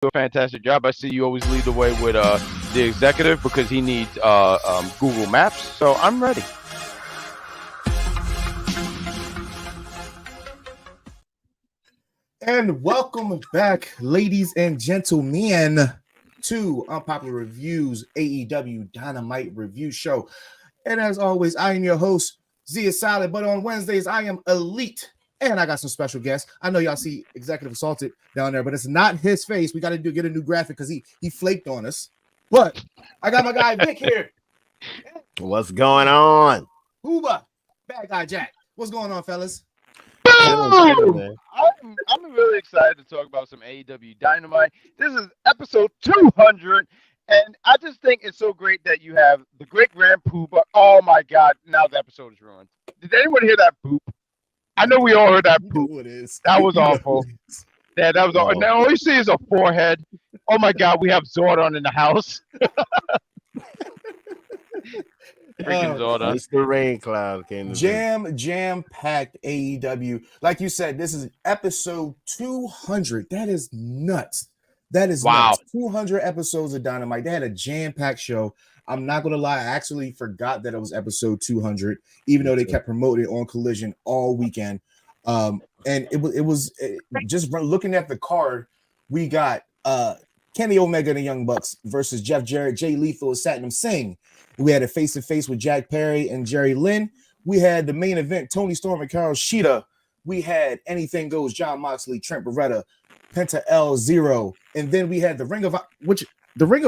a fantastic job. I see you always lead the way with the executive because he needs Google Maps. So I'm ready. And welcome back, ladies and gentlemen, to Unpopular Reviews AEW Dynamite Review Show. And as always, I am your host, Zia Solid, but on Wednesdays, I am Elite. And I got some special guests. I know y'all see Executive Assaulted down there, but it's not his face. We got to get a new graphic because he flaked on us. But I got my guy Vic here. What's going on? Hooba, Bad Guy Jack. What's going on, fellas? I'm really excited to talk about some AEW Dynamite. This is episode 200, and I just think it's so great that you have the great Grand Poobah. Oh my God! Now the episode is ruined. Did anyone hear that poop? I know we all heard that poop. That was awful. Yeah, that was all. Now all you see is a forehead. Oh my God! We have Zordon in the house. Freaking Zordon. Mr. Rain Cloud came. Jam-packed AEW. Like you said, this is episode 200. That is nuts. That is wow. Nuts. 200 episodes of Dynamite. They had a jam-packed show. I'm not going to lie. I actually forgot that it was episode 200, even though they kept promoting it on Collision all weekend. And it was just looking at the card, we got Kenny Omega and the Young Bucks versus Jeff Jarrett, Jay Lethal, and Satnam Singh. We had a face-to-face with Jack Perry and Jerry Lynn. We had the main event, Tony Storm and Carol Sheeta. We had Anything Goes, John Moxley, Trent Beretta, Penta L Zero. And then we had the Ring of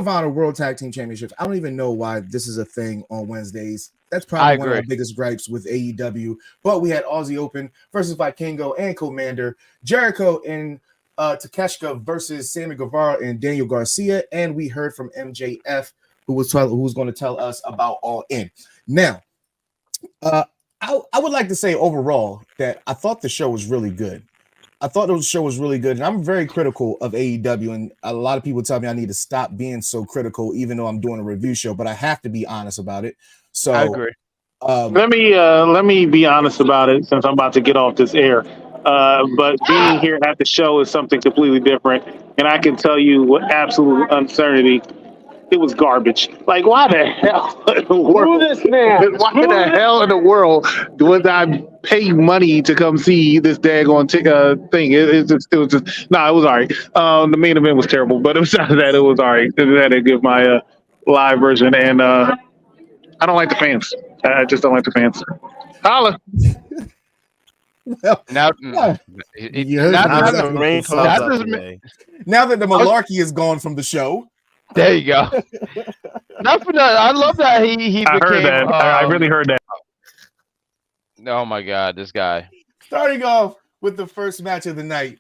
Honor World Tag Team Championships. I don't even know why this is a thing on Wednesdays. That's probably one of our biggest gripes with AEW. But we had Aussie Open versus Vikingo and Commander, Jericho and Takeshita versus Sammy Guevara and Daniel Garcia. And we heard from MJF, who was going to tell us about All In. Now, I would like to say overall that I thought the show was really good. And I'm very critical of AEW, and a lot of people tell me I need to stop being so critical, even though I'm doing a review show. But I have to be honest about it. So I agree. Let me be honest about it, since I'm about to get off this air. But being here at the show is something completely different, and I can tell you with absolute uncertainty, it was garbage. Like, why the hell in the world? Why the hell in the world would I pay money to come see this daggone thing? It was just no. It was all right. The main event was terrible, but besides that, it was all right. I had to give my live version, and I don't like the fans. I just don't like the fans. Holla. Well, now that the malarkey is gone from the show. There you go. Not for that. I love that he I heard that. I really heard that. Oh my God, this guy. Starting off with the first match of the night,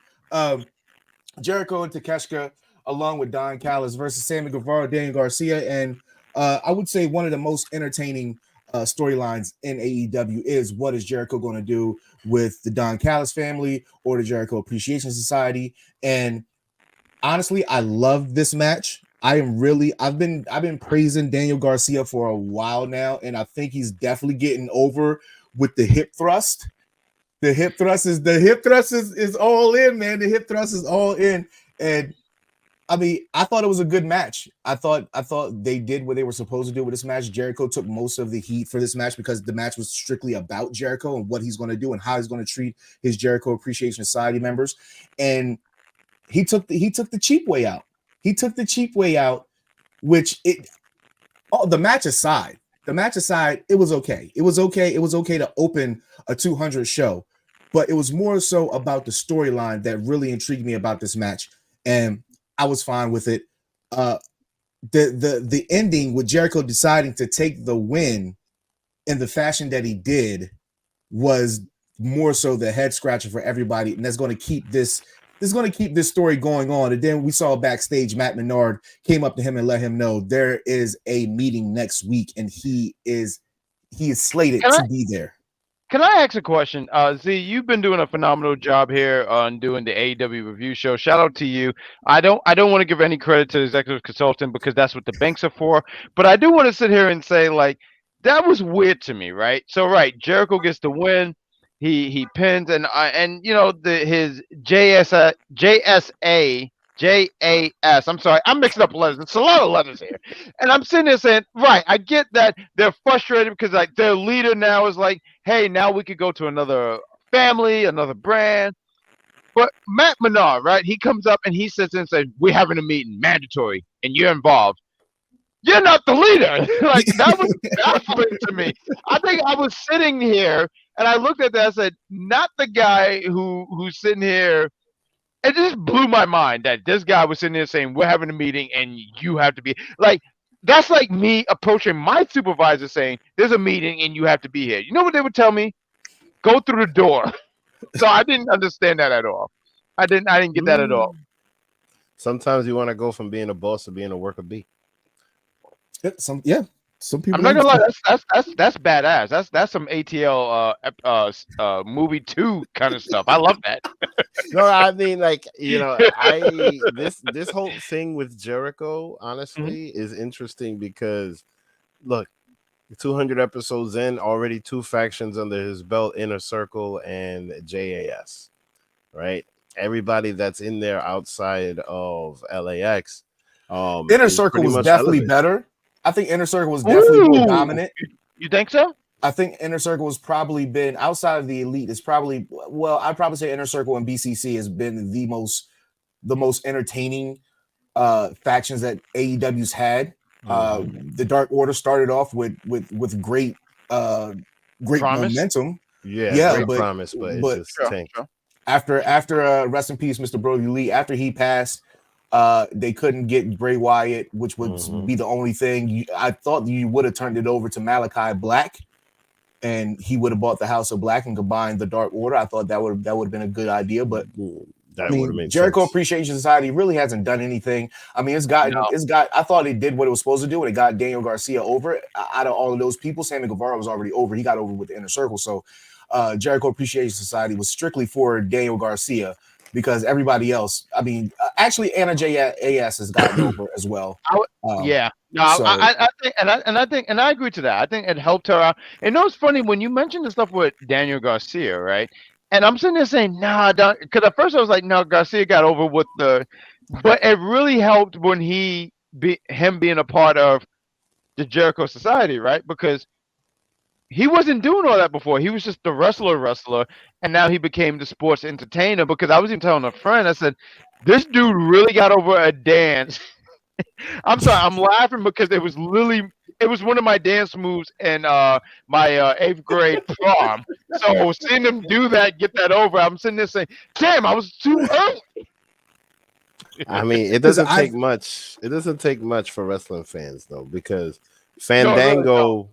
Jericho and Takeshita, along with Don Callis versus Sammy Guevara, Daniel Garcia, and I would say one of the most entertaining storylines in AEW is what is Jericho going to do with the Don Callis family or the Jericho Appreciation Society. And honestly, I love this match. I've been praising Daniel Garcia for a while now, and I think he's definitely getting over with the hip thrust. The hip thrust is all in, man. The hip thrust is all in. And I mean, I thought it was a good match. I thought they did what they were supposed to do with this match. Jericho took most of the heat for this match because the match was strictly about Jericho and what he's going to do and how he's going to treat his Jericho Appreciation Society members. And he took the cheap way out. The match aside, it was okay. It was okay to open a 200 show, but it was more so about the storyline that really intrigued me about this match, and I was fine with it. The ending with Jericho deciding to take the win in the fashion that he did was more so the head scratcher for everybody, and that's going to keep this story going on. And then we saw backstage Matt Menard came up to him and let him know there is a meeting next week, and he is slated to be there. Can I ask a question? Z, you've been doing a phenomenal job here on doing the AEW review show. Shout out to you. I don't want to give any credit to the executive consultant because that's what the banks are for. But I do want to sit here and say, like, that was weird to me, right? So, right, Jericho gets the win. He pins, and you know his JSA JAS. I'm sorry, I'm mixing up letters. It's a lot of letters here. And I'm sitting there saying, right, I get that they're frustrated because like their leader now is like, hey, now we could go to another family, another brand. But Matt Menard, right? He comes up and he sits in and says, we're having a meeting, mandatory, and you're involved. You're not the leader. Like that was baffling to me. I think I was sitting here and I looked at that and said, not the guy who's sitting here. It just blew my mind that this guy was sitting there saying, we're having a meeting and you have to be like that's like me approaching my supervisor saying, there's a meeting and you have to be here. You know what they would tell me? Go through the door. So I didn't understand that at all. I didn't get that at all. Sometimes you want to go from being a boss to being a worker bee. Some people. I'm not gonna lie, that's badass. That's some ATL movie 2 kind of stuff. I love that. No, I mean, like, you know, this whole thing with Jericho, honestly, is interesting because look, 200 episodes in, already 2 factions under his belt, Inner Circle and JAS, right? Everybody that's in there outside of LAX. Inner Circle was definitely better. I think Inner Circle was definitely more dominant. You think so? I think Inner Circle has probably been outside of the Elite. It's probably I'd probably say Inner Circle and BCC has been the most entertaining factions that AEW's had. The Dark Order started off with great momentum. Great promise, but it just tanked. After rest in peace, Mr. Brody Lee. After he passed, they couldn't get Bray Wyatt, which would be the only thing. I thought you would have turned it over to Malachi Black, and he would have bought the House of Black and combined the Dark Order. I thought that would have been a good idea, but Jericho Appreciation Society really hasn't done anything. I mean, it's got. I thought it did what it was supposed to do, and it got Daniel Garcia over. Out of all of those people, Sammy Guevara was already over. He got over with the Inner Circle, so Jericho Appreciation Society was strictly for Daniel Garcia. Because everybody else, I mean, actually, Anna JAS has gotten over as well. I think, and I agree to that. I think it helped her out. And it's funny when you mentioned the stuff with Daniel Garcia, right? And I'm sitting there saying, nah, because at first I was like, no, Garcia got over with but it really helped when him being a part of the Jericho Society, right? Because he wasn't doing all that before. He was just the wrestler, and now he became the sports entertainer. Because I was even telling a friend, I said, this dude really got over a dance. I'm sorry, I'm laughing because it was one of my dance moves in my 8th grade prom. So seeing him do that, get that over, I'm sitting there saying, damn, I was too early. I mean, it doesn't take much. It doesn't take much for wrestling fans, though, because Fandango...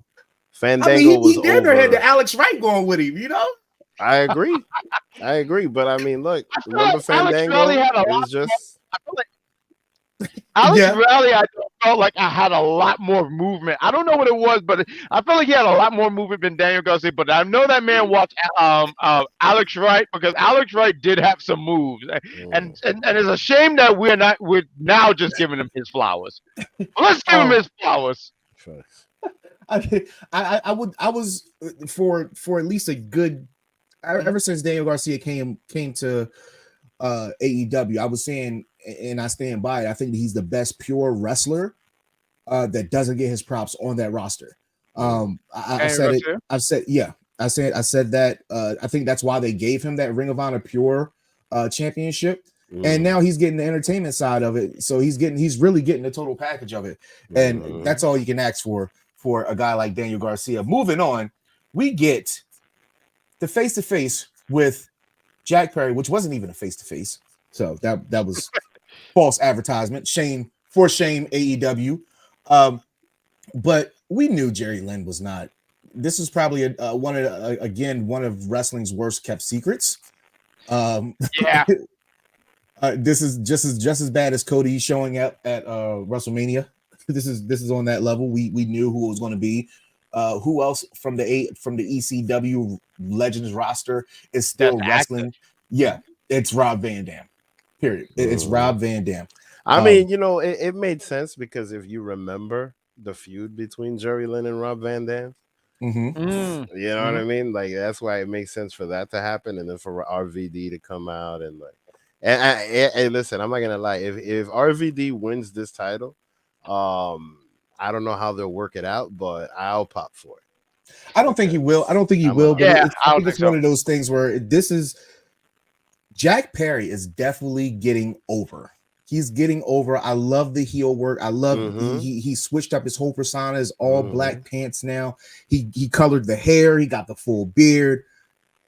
Fandango was damn near had the Alex Wright going with him, you know? I agree. But I mean, look, remember Fandango? It was just Alex Raleigh, I felt like I had a lot more movement. I don't know what it was, but I felt like he had a lot more movement than Daniel Garcia. But I know that man watched Alex Wright because Alex Wright did have some moves, and it's a shame that we're now just giving him his flowers. Let's give him his flowers. I was for at least a good ever since Daniel Garcia came to AEW. I was saying, and I stand by it, I think that he's the best pure wrestler that doesn't get his props on that roster. I said that. I think that's why they gave him that Ring of Honor Pure championship. And now he's getting the entertainment side of it. So he's really getting the total package of it. And that's all you can ask for a guy like Daniel Garcia. Moving on, we get the face-to-face with Jack Perry, which wasn't even a face-to-face. So that was false advertisement. Shame, AEW. But we knew Jerry Lynn was not. This was probably one of wrestling's worst kept secrets. This is just as bad as Cody showing up at WrestleMania. This is on that level. We knew who it was going to be. Who else from the ECW Legends roster is still wrestling? Active. Yeah, it's Rob Van Dam. Period. It's Rob Van Dam. I mean, it made sense because if you remember the feud between Jerry Lynn and Rob Van Dam, you know what I mean? Like that's why it makes sense for that to happen, and then for RVD to come out and like And listen, I'm not gonna lie. If RVD wins this title, I don't know how they'll work it out, but I'll pop for it. I don't think he will. I don't think he I'm will. out. But Yeah, I I don't think think it's one so. of those things where this is Jack Perry is definitely getting over. He's getting over. I love the heel work. I love he switched up his whole persona. Is all black pants now. He colored the hair. He got the full beard.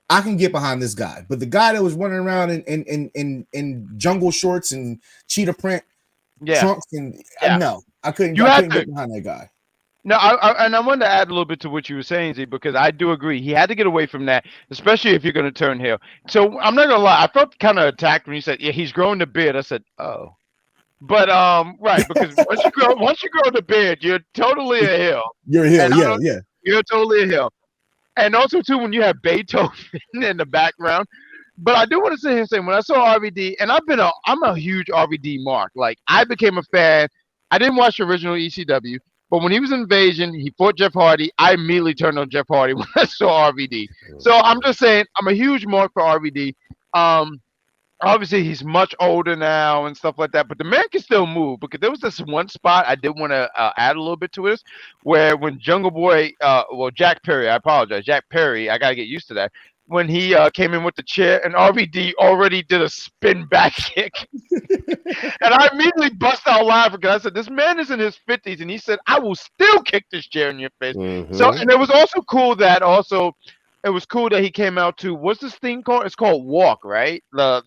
I can get behind this guy, but the guy that was running around in jungle shorts and cheetah print trunks and no, I couldn't get behind that guy. No, and I wanted to add a little bit to what you were saying, Z, because I do agree. He had to get away from that, especially if you're going to turn heel. So I'm not gonna lie, I felt kind of attacked when you said, "Yeah, he's growing the beard." I said, "Oh," but right, because once you grow the beard, you're totally a heel. You're a heel, yeah. You're totally a heel. And also too, when you have Beethoven in the background. But I do want to say here, saying when I saw RVD, and I'm a huge RVD mark. Like I became a fan. I didn't watch the original ECW, but when he was in Invasion, he fought Jeff Hardy. I immediately turned on Jeff Hardy when I saw RVD. So I'm just saying I'm a huge mark for RVD. Obviously he's much older now and stuff like that, but the man can still move because there was this one spot I did want to add a little bit to this, where when Jungle Boy, Jack Perry, I apologize, Jack Perry, I gotta get used to that. When he came in with the chair and RVD already did a spin back kick, and I immediately bust out laughing because I said, "This man is in his 50s," and he said, "I will still kick this chair in your face." So, and it was also cool that it was cool that he came out to what's this thing called? It's called Walk, right? The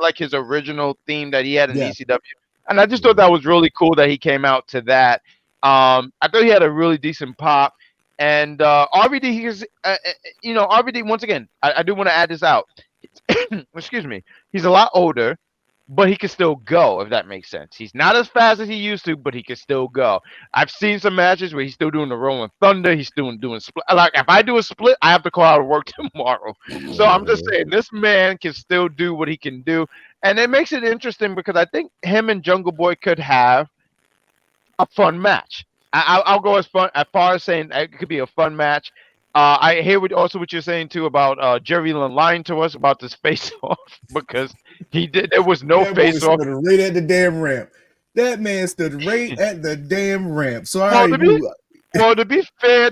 like his original theme that he had in ECW, and I just thought that was really cool that he came out to that. I thought he had a really decent pop, and RVD he's RVD once again. I do want to add this out. Excuse me. He's a lot older, but he can still go, if that makes sense. He's not as fast as he used to, but he can still go. I've seen some matches where he's still doing the Rolling Thunder. He's still doing split. Like if I do a split, I have to call out of work tomorrow. So I'm just saying this man can still do what he can do, and it makes it interesting because I think him and Jungle Boy could have a fun match. I'll go as far as saying it could be a fun match. I hear what you're saying too about Jerry Lynn lying to us about this face off because there was no face off. Right at the damn ramp. That man stood right at the damn ramp. So to be fair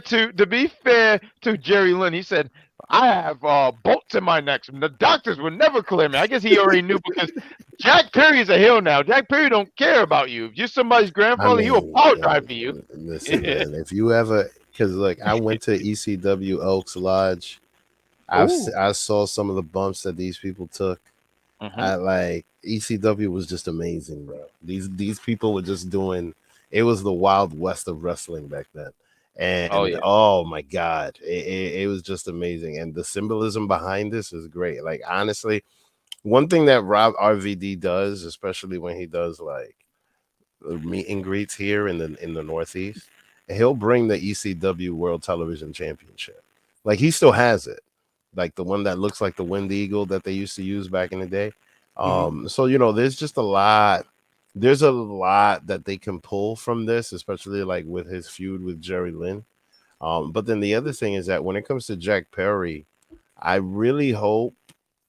to Jerry Lynn, he said, "I have bolts in my neck. The doctors would never clear me." I guess he already knew because Jack Perry's a heel now. Jack Perry don't care about you. If you're somebody's grandfather, he'll apologize for you. Listen, man, if you ever, because I went to ECW Elks Lodge. I saw some of the bumps that these people took. ECW was just amazing, bro. These people were just doing. It was the Wild West of wrestling back then. And oh my God, it was just amazing. And the symbolism behind this is great. Like, honestly, one thing that RVD does, especially when he does like meet and greets here in the Northeast, he'll bring the ECW World Television Championship. Like, he still has it, like the one that looks like the Wind Eagle that they used to use back in the day. So there's just a lot. There's a lot that they can pull from this, especially like with his feud with Jerry Lynn. But then the other thing is that when it comes to Jack Perry, I really hope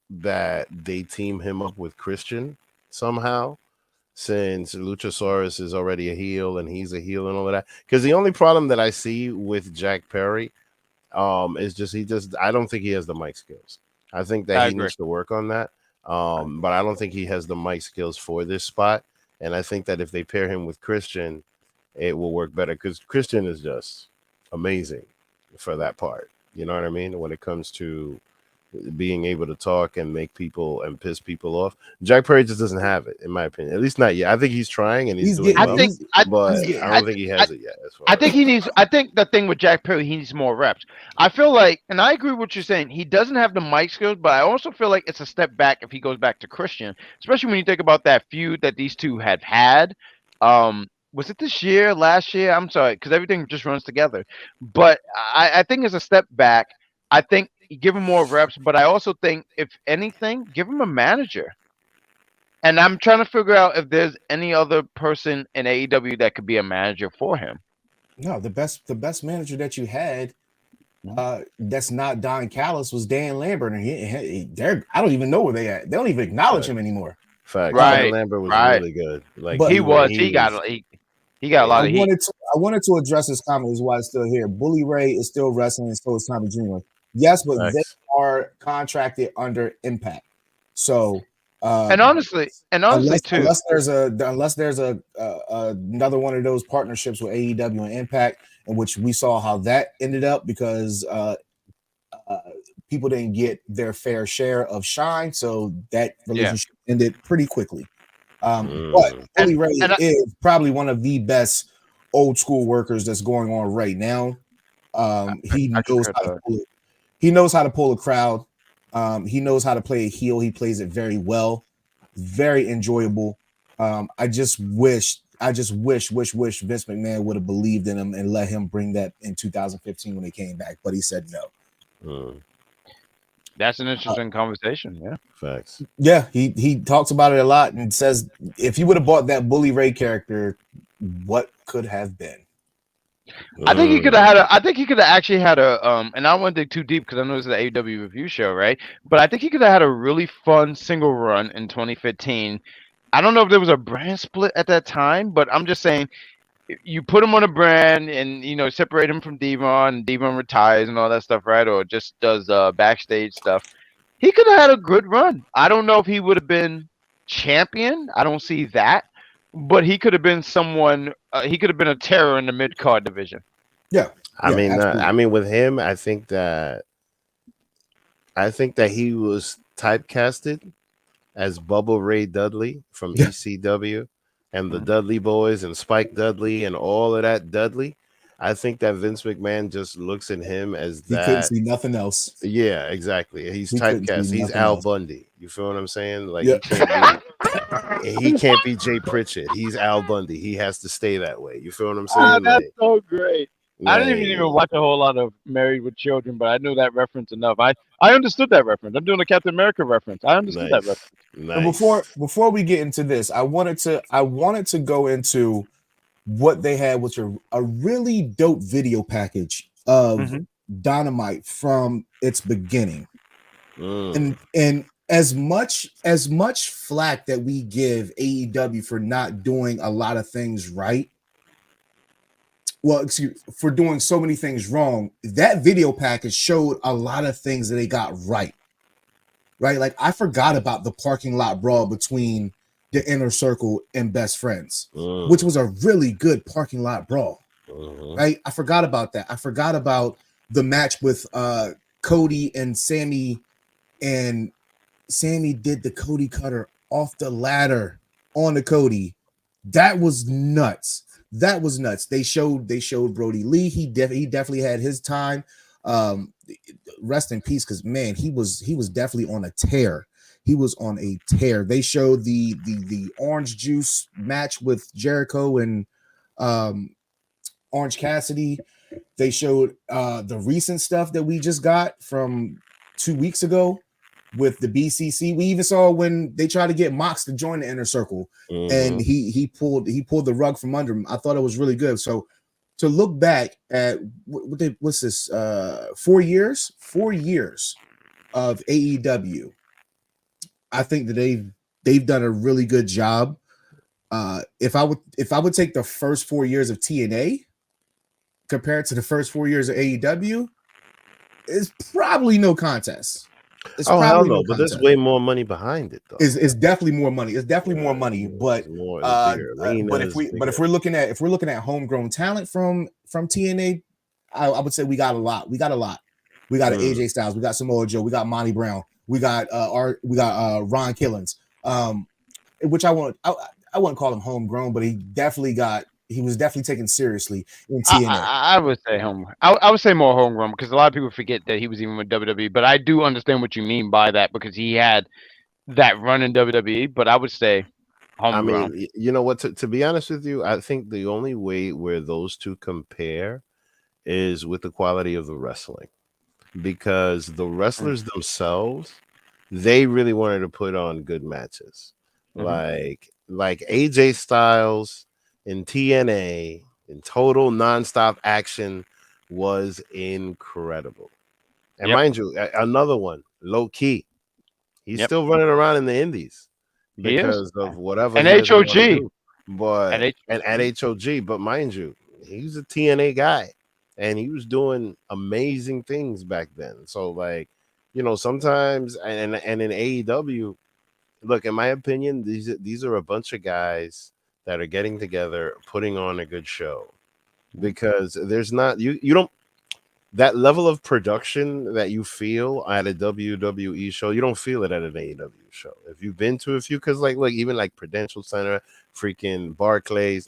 that they team him up with Christian somehow, since Luchasaurus is already a heel and he's a heel and all of that. Because the only problem that I see with Jack Perry is just I don't think he has the mic skills. I think that he needs to work on that. But I don't think he has the mic skills for this spot. And I think that if they pair him with Christian, it will work better because Christian is just amazing for that part. You know what I mean? When it comes to being able to talk and make people and piss people off, Jack Perry just doesn't have it, in my opinion. At least not yet. I think he's trying and he's doing well, but I don't think he has it yet. I think the thing with Jack Perry, he needs more reps. I feel like, and I agree with what you're saying, he doesn't have the mic skills, but I also feel like it's a step back if he goes back to Christian, especially when you think about that feud that these two had. Was it this year, last year? I'm sorry, because everything just runs together. But I think it's a step back. I think give him more reps, but I also think, if anything, give him a manager. And I'm trying to figure out if there's any other person in AEW that could be a manager for him. No, the best manager that you had that's not Don Callis was Dan Lambert, and they're I don't even know where they at. They don't even acknowledge him anymore. Facts. Right, Dan Lambert was right. really good. Like But He was. He got a lot I of heat. wanted to address this comment is why it's still here. Bully Ray is still wrestling, and so is Tommy Dreamer. Yes, but they are contracted under Impact. So And honestly too, unless there's a another one of those partnerships with AEW and Impact, in which we saw how that ended up because people didn't get their fair share of shine, so that relationship ended pretty quickly. But Bully Ray is probably one of the best old school workers that's going on right now. He knows how to pull a crowd. He knows how to play a heel. He plays it very well, very enjoyable. I just wish Vince McMahon would have believed in him and let him bring that in 2015 when he came back, but he said no. That's an interesting conversation. Yeah, facts. Yeah, he talks about it a lot and says if you would have bought that Bully Ray character, what could have been? I think he could have had I think he could have actually had a and I don't want to dig too deep because I know this is an AEW review show, right? But I think he could have had a really fun single run in 2015. I don't know if there was a brand split at that time, but I'm just saying you put him on a brand and separate him from Devon, and Devon retires and all that stuff, right? Or just does backstage stuff. He could have had a good run. I don't know if he would have been champion. I don't see that. But he could have been someone. He could have been a terror in the mid card division. Yeah, I mean, with him, I think that he was typecasted as Bubba Ray Dudley from ECW and the Dudley Boys and Spike Dudley and all of that Dudley. I think that Vince McMahon just looks at him as that. He couldn't see nothing else. Yeah, exactly. He's typecast. He's Al Bundy. You feel what I'm saying? Like he can't be Jay Pritchett. He's Al Bundy. He has to stay that way. You feel what I'm saying? That's so great. I didn't even watch a whole lot of Married with Children, but I knew that reference enough. I understood that reference. I'm doing a Captain America reference. I understood that reference. Nice. Before we get into this, I wanted to go into what they had, which are a really dope video package of Dynamite from its beginning. And as much flack that we give AEW for not doing a lot of things right, for doing so many things wrong, that video package showed a lot of things that they got right. Right? Like I forgot about the parking lot brawl between the Inner Circle and Best Friends, which was a really good parking lot brawl. Right? I forgot about that. I forgot about the match with Cody and Sammy, and Sammy did the Cody cutter off the ladder on the Cody. That was nuts. They showed Brody Lee. He definitely had his time. Rest in peace, because man, he was definitely on a tear. He was on a tear. They showed the Orange Juice match with Jericho and Orange Cassidy. They showed the recent stuff that we just got from 2 weeks ago with the BCC. We even saw when they tried to get Mox to join the Inner Circle, and he pulled the rug from under him. I thought it was really good. So to look back at what's this 4 years of AEW, I think that they've done a really good job. If I would take the first 4 years of TNA compared to the first 4 years of AEW, it's probably no contest. It's hell no, but there's way more money behind it, though. It's definitely more money. It's definitely more money. But if we're looking at homegrown talent from TNA, I would say we got a lot. We got an AJ Styles, we got Samoa Joe, we got Monty Brown, we got Ron Killens, which I wouldn't call him homegrown, but he was definitely taken seriously in TNA. I would say I would say more homegrown, because a lot of people forget that he was even with WWE. But I do understand what you mean by that, because he had that run in WWE. But I would say homegrown. I mean, you know what? To be honest with you, I think the only way where those two compare is with the quality of the wrestling, because the wrestlers themselves, they really wanted to put on good matches, like AJ Styles in TNA in total nonstop action was incredible. And mind you, another one, low key. He's still running around in the indies because of whatever and he doesn't want to HOG. do. But and at HOG, but mind you, he's a TNA guy and he was doing amazing things back then. So like, sometimes and in AEW, look, in my opinion, these are a bunch of guys that are getting together, putting on a good show. Because there's not you don't that level of production that you feel at a WWE show, you don't feel it at an AEW show. If you've been to a few, because like even like Prudential Center, freaking Barclays,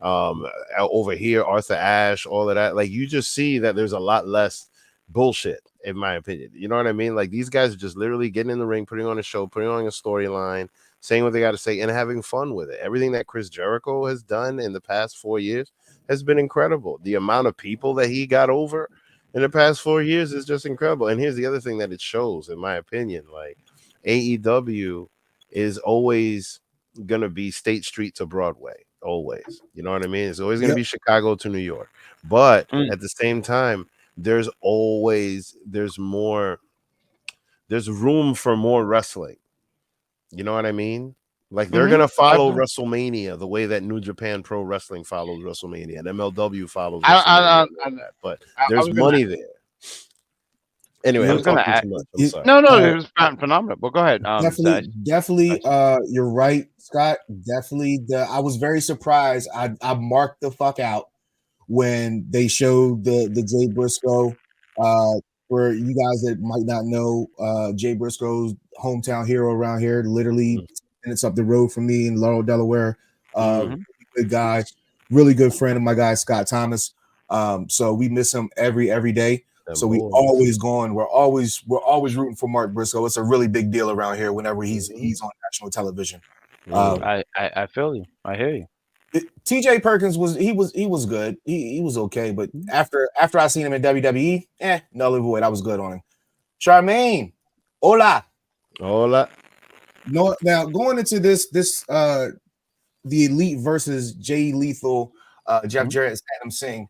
over here, Arthur Ashe, all of that, like you just see that there's a lot less bullshit, in my opinion. You know what I mean? Like these guys are just literally getting in the ring, putting on a show, putting on a storyline, saying what they got to say, and having fun with it. Everything that Chris Jericho has done in the past 4 years has been incredible. The amount of people that he got over in the past 4 years is just incredible. And here's the other thing that it shows, in my opinion, like AEW is always going to be State Street to Broadway. Always. You know what I mean? It's always going to be Chicago to New York. But at the same time, there's room for more wrestling. You know what I mean? Like they're gonna follow WrestleMania the way that New Japan Pro Wrestling follows WrestleMania and MLW follows WrestleMania. But there's money there. Anyway, I'm talking too much. I'm sorry. No, it was phenomenal. But go ahead. Definitely, you're right, Scott. Definitely, I was very surprised. I marked the fuck out when they showed the Jay Briscoe. For you guys that might not know, Jay Briscoe's hometown hero around here, literally minutes up the road from me in Laurel, Delaware. Good guy, really good friend of my guy Scott Thomas. So we miss him every day. So we always going. We're always rooting for Mark Briscoe. It's a really big deal around here whenever he's on national television. I feel you. I hear you. TJ Perkins was good. He was okay, but after I seen him in WWE, null and void. I was good on him. Charmaine, hola. No, now going into this the Elite versus Jay Lethal, Jeff Jarrett and Satnam Singh.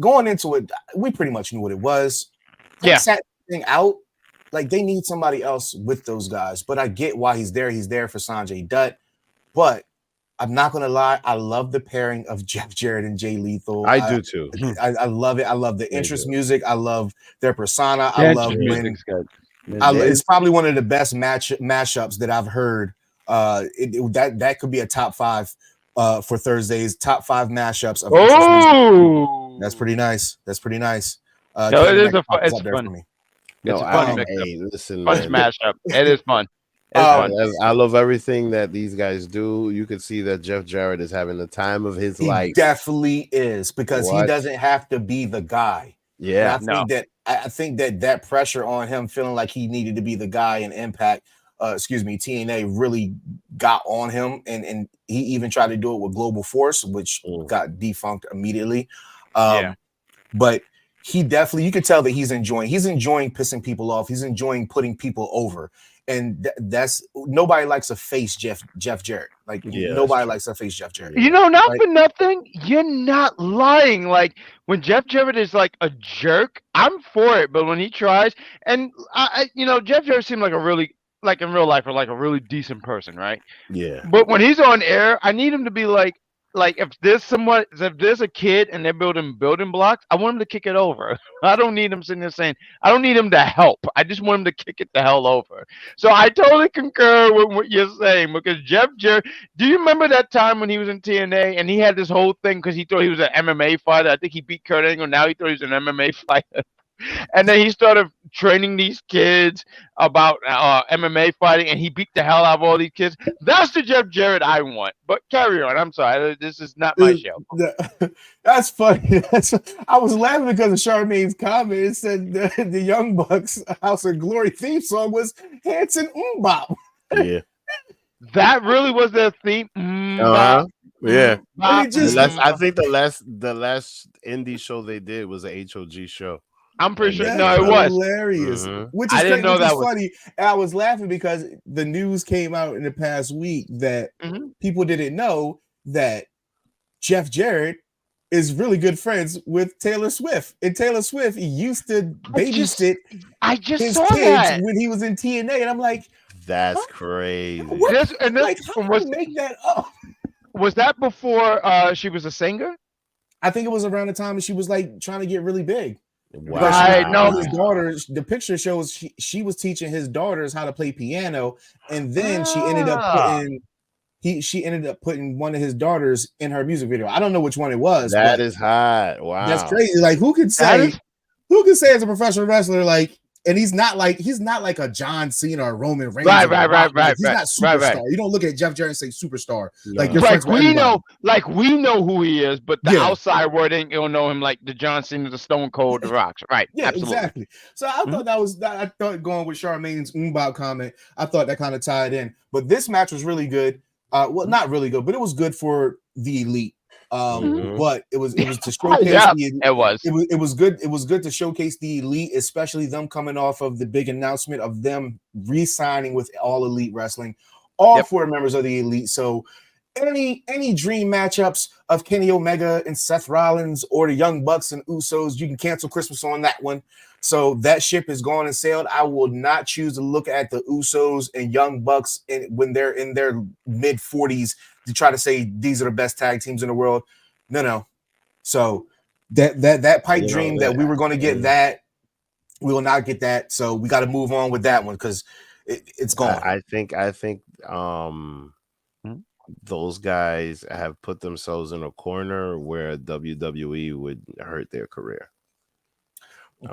Going into it, we pretty much knew what it was. Sat thing out. Like they need somebody else with those guys, but I get why he's there. He's there for Sanjay Dutt, but I'm not gonna lie, I love the pairing of Jeff Jarrett and Jay Lethal. I do too. I love it. I love the interest music. I love their persona. I love when it's probably one of the best mashups that I've heard. That could be a top 5 for Thursday's top 5 mashups of interest music. That's pretty nice. No, it's fun. It's fun. Listen, fun mashup. It is fun. I love everything that these guys do. You can see that Jeff Jarrett is having the time of his life. He definitely is, because he doesn't have to be the guy. Yeah, I think that pressure on him feeling like he needed to be the guy in Impact, TNA really got on him, and he even tried to do it with Global Force, which got defunct immediately. But he definitely, you could tell that he's enjoying pissing people off. He's enjoying putting people over. And that's nobody likes a face Jeff Jarrett. Like nobody likes a face Jeff Jarrett. Not for nothing. You're not lying. Like when Jeff Jarrett is like a jerk, I'm for it. But when he tries, and Jeff Jarrett seemed like a really, like in real life, or like a really decent person, right? Yeah. But when he's on air, I need him to be like if there's a kid and they're building blocks, I want him to kick it over. I don't need him sitting there saying, I don't need him to help. I just want him to kick it the hell over. So I totally concur with what you're saying, because Jeff Jarrett, do you remember that time when he was in TNA and he had this whole thing because he thought he was an MMA fighter? I think he beat Kurt Angle. Now he thought he was an MMA fighter. And then he started training these kids about MMA fighting, and he beat the hell out of all these kids. That's the Jeff Jarrett I want. But carry on. I'm sorry. This is not my show. That's funny. I was laughing because of Charmaine's comment. It said the Young Bucks House of Glory theme song was Hanson Mbop. Yeah. That really was their theme. Yeah. I think the last indie show they did was an HOG show. I'm pretty sure. No, it was hilarious. Which is, I didn't know that was funny. And I was laughing because the news came out in the past week that people didn't know that Jeff Jarrett is really good friends with Taylor Swift, and Taylor Swift used to babysit I just his saw kids that. when he was in TNA, and I'm like, That's huh? crazy. What? This and this Like, how do you make that up? was that before she was a singer? I think it was around the time that she was like trying to get really big. Wow. Because she was Right, no. teaching his daughters. The picture shows she was teaching his daughters how to play piano, and then she ended up putting one of his daughters in her music video. I don't know which one it was, That but is hot. Wow. that's crazy. Like, who could say as a professional wrestler, like, and he's not like a John Cena or Roman Reigns. Right. He's not superstar. Right. You don't look at Jeff Jarrett and say superstar. No. Like, you're Like friends with we everybody. we know who he is, but the Yeah. outside world ain't gonna know him like the John Cena, the Stone Cold, the Rocks. Right. Yeah, Absolutely. exactly. So I thought that was I thought going with Charmaine's Mbop comment, I thought that kind of tied in. But this match was really good. Well, not really good, but it was good for the Elite. But it was to showcase it was good. It was good to showcase the Elite, especially them coming off of the big announcement of them re-signing with All Elite Wrestling, all 4 members of the Elite. So any dream matchups of Kenny Omega and Seth Rollins or the Young Bucks and Usos, you can cancel Christmas on that one. So that ship is gone and sailed. I will not choose to look at the Usos and Young Bucks when they're in their mid 40s to try to say these are the best tag teams in the world. No. So that pipe dream that we were going to get that, we will not get that. So we got to move on with that one because it's gone. I think those guys have put themselves in a corner where WWE would hurt their career.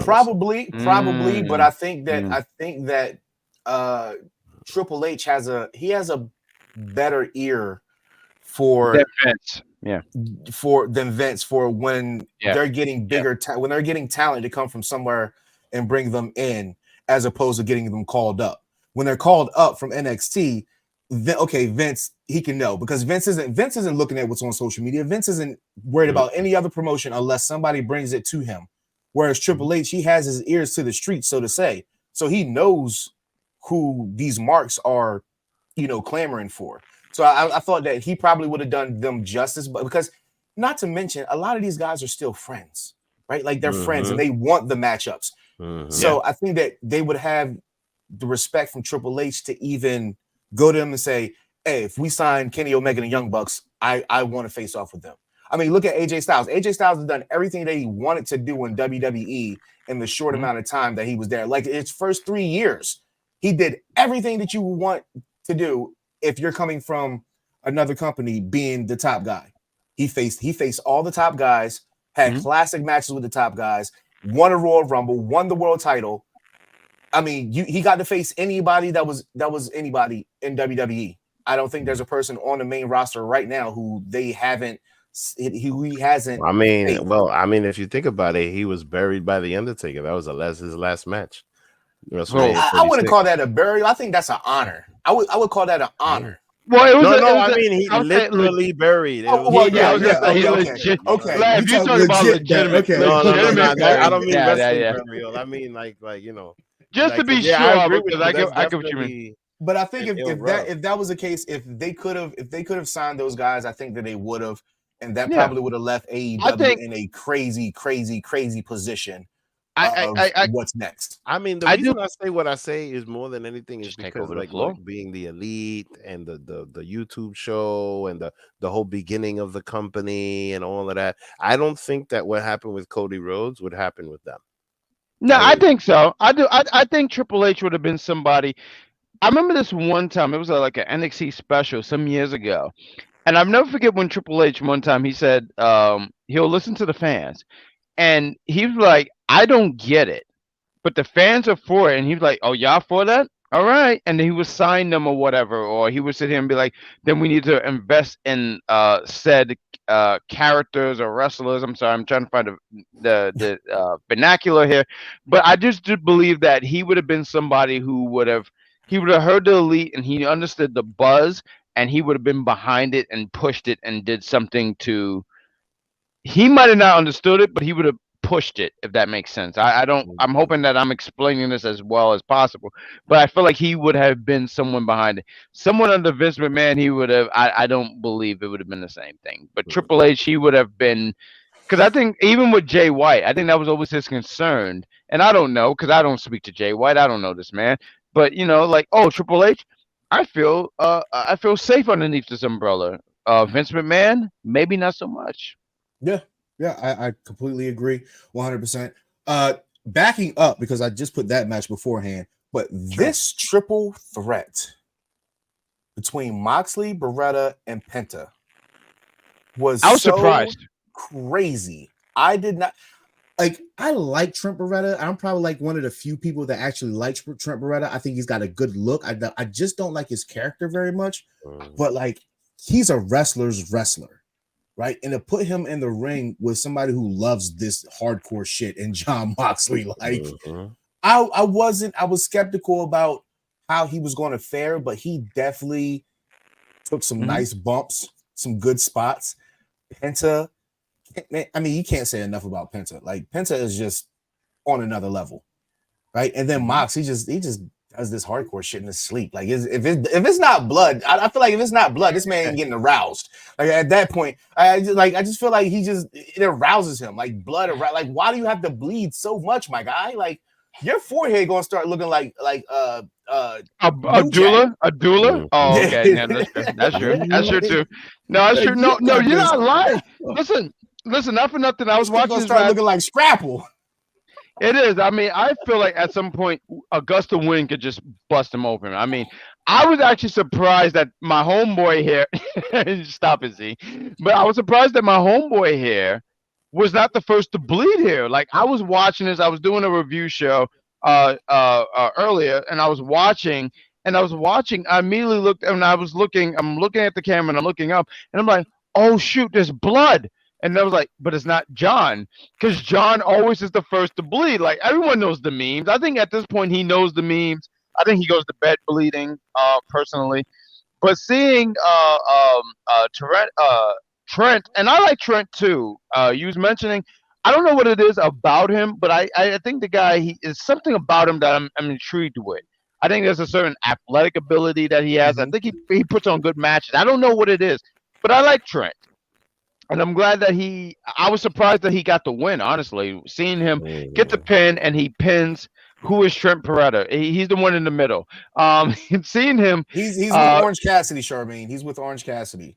Probably, but I think that Triple H has a better ear for Vince. than Vince for when they're getting bigger when they're getting talent to come from somewhere and bring them in, as opposed to getting them called up. When they're called up from NXT, Vince, he can know, because Vince isn't looking at what's on social media. Vince isn't worried about any other promotion unless somebody brings it to him. Whereas Triple H, he has his ears to the streets, so to say. So he knows who these marks are, clamoring for. So I thought that he probably would have done them justice, but because not to mention, a lot of these guys are still friends, right? Like they're friends and they want the matchups. So I think that they would have the respect from Triple H to even go to them and say, hey, if we sign Kenny Omega and Young Bucks, I want to face off with them. I mean, look at AJ Styles. AJ Styles has done everything that he wanted to do in WWE in the short amount of time that he was there. Like its first 3 years, he did everything that you want to do if you're coming from another company being the top guy. He faced all the top guys, had classic matches with the top guys, won a Royal Rumble, won the world title. I mean, he got to face anybody that was anybody in WWE. I don't think there's a person on the main roster right now who he hasn't. I mean, if you think about it, he was buried by the Undertaker. That was his last match. I wouldn't call that a burial. I think that's an honor. I would call that an honor. Well, it was I mean, he literally buried. Okay. If you're talking about legitimate, no, I don't mean wrestling burial. I mean, like just to be sure, because I get what you mean. But I think if that was the case, if they could have signed those guys, I think that they would have, and that probably would have left AEW in a crazy position. What's next? I mean, the reason I say what I say is more than anything is because like being the Elite and the YouTube show and the whole beginning of the company and all of that. I don't think that what happened with Cody Rhodes would happen with them. No, I think so. I do. I think Triple H would have been somebody. I remember this one time. It was like an NXT special some years ago, and I'll never forget when Triple H one time he said he'll listen to the fans, and he was like, I don't get it, but the fans are for it. And he was like, oh, y'all for that? All right. And then he would sign them or whatever, or he would sit here and be like, then we need to invest in said characters or wrestlers. I'm sorry, I'm trying to find the vernacular here. But I just do believe that he would have been somebody who would have heard the Elite and he understood the buzz, and he would have been behind it and pushed it and did something to. He might have not understood it, but he would have pushed it, if that makes sense. I'm hoping that I'm explaining this as well as possible, but I feel like he would have been someone behind it. Someone under Vince McMahon, he would have. I don't believe it would have been the same thing. But Triple H, he would have been. Because I think even with Jay White, I think that was always his concern. And I don't know because I don't speak to Jay White. I don't know this man. But like, oh, Triple H, I feel safe underneath this umbrella. Vince McMahon, maybe not so much. Yeah, I completely agree, 100%. Backing up because I just put that match beforehand, but this triple threat between Moxley, Beretta, and Penta I was surprised. Crazy. I did not I like Trent Beretta. I'm probably like one of the few people that actually likes Trent Beretta. I think he's got a good look. I just don't like his character very much, but like he's a wrestler's wrestler, right? And to put him in the ring with somebody who loves this hardcore shit and Jon Moxley, like I was skeptical about how he was going to fare, but he definitely took some nice bumps, some good spots. Penta, I mean, you can't say enough about Penta. Like Penta is just on another level, right? And then Mox, he just does this hardcore shit in his sleep. Like if it's not blood, I feel like if it's not blood, this man ain't getting aroused. Like at that point, I just feel like it arouses him. Like blood, like why do you have to bleed so much, my guy? Like your forehead gonna start looking like a doula? Oh, okay. Yeah, that's true. That's true too. No, that's true. No, you're not lying. Listen, not for nothing. I was watching this start looking like Scrapple. It is. I mean, I feel like at some point Augusta Wing could just bust him open. I mean, I was actually surprised that my homeboy here stop it, Z. But I was surprised that my homeboy here was not the first to bleed here. Like I was watching this, I was doing a review show earlier, and I was watching. I immediately looked, and I'm looking at the camera, and I'm looking up, and I'm like, oh shoot, there's blood. And I was like, but it's not John, because John always is the first to bleed. Like everyone knows the memes. I think at this point he knows the memes. I think he goes to bed bleeding, personally. But seeing Trent, and I like Trent too. You was mentioning, I don't know what it is about him, but I think the guy, he is something about him that I'm intrigued with. I think there's a certain athletic ability that he has. I think he puts on good matches. I don't know what it is, but I like Trent. And I'm glad that I was surprised that he got the win, honestly. Seeing him get the pin and he pins, who is Trent Beretta? He's the one in the middle. Seeing him. He's with Orange Cassidy, Charmaine. He's with Orange Cassidy.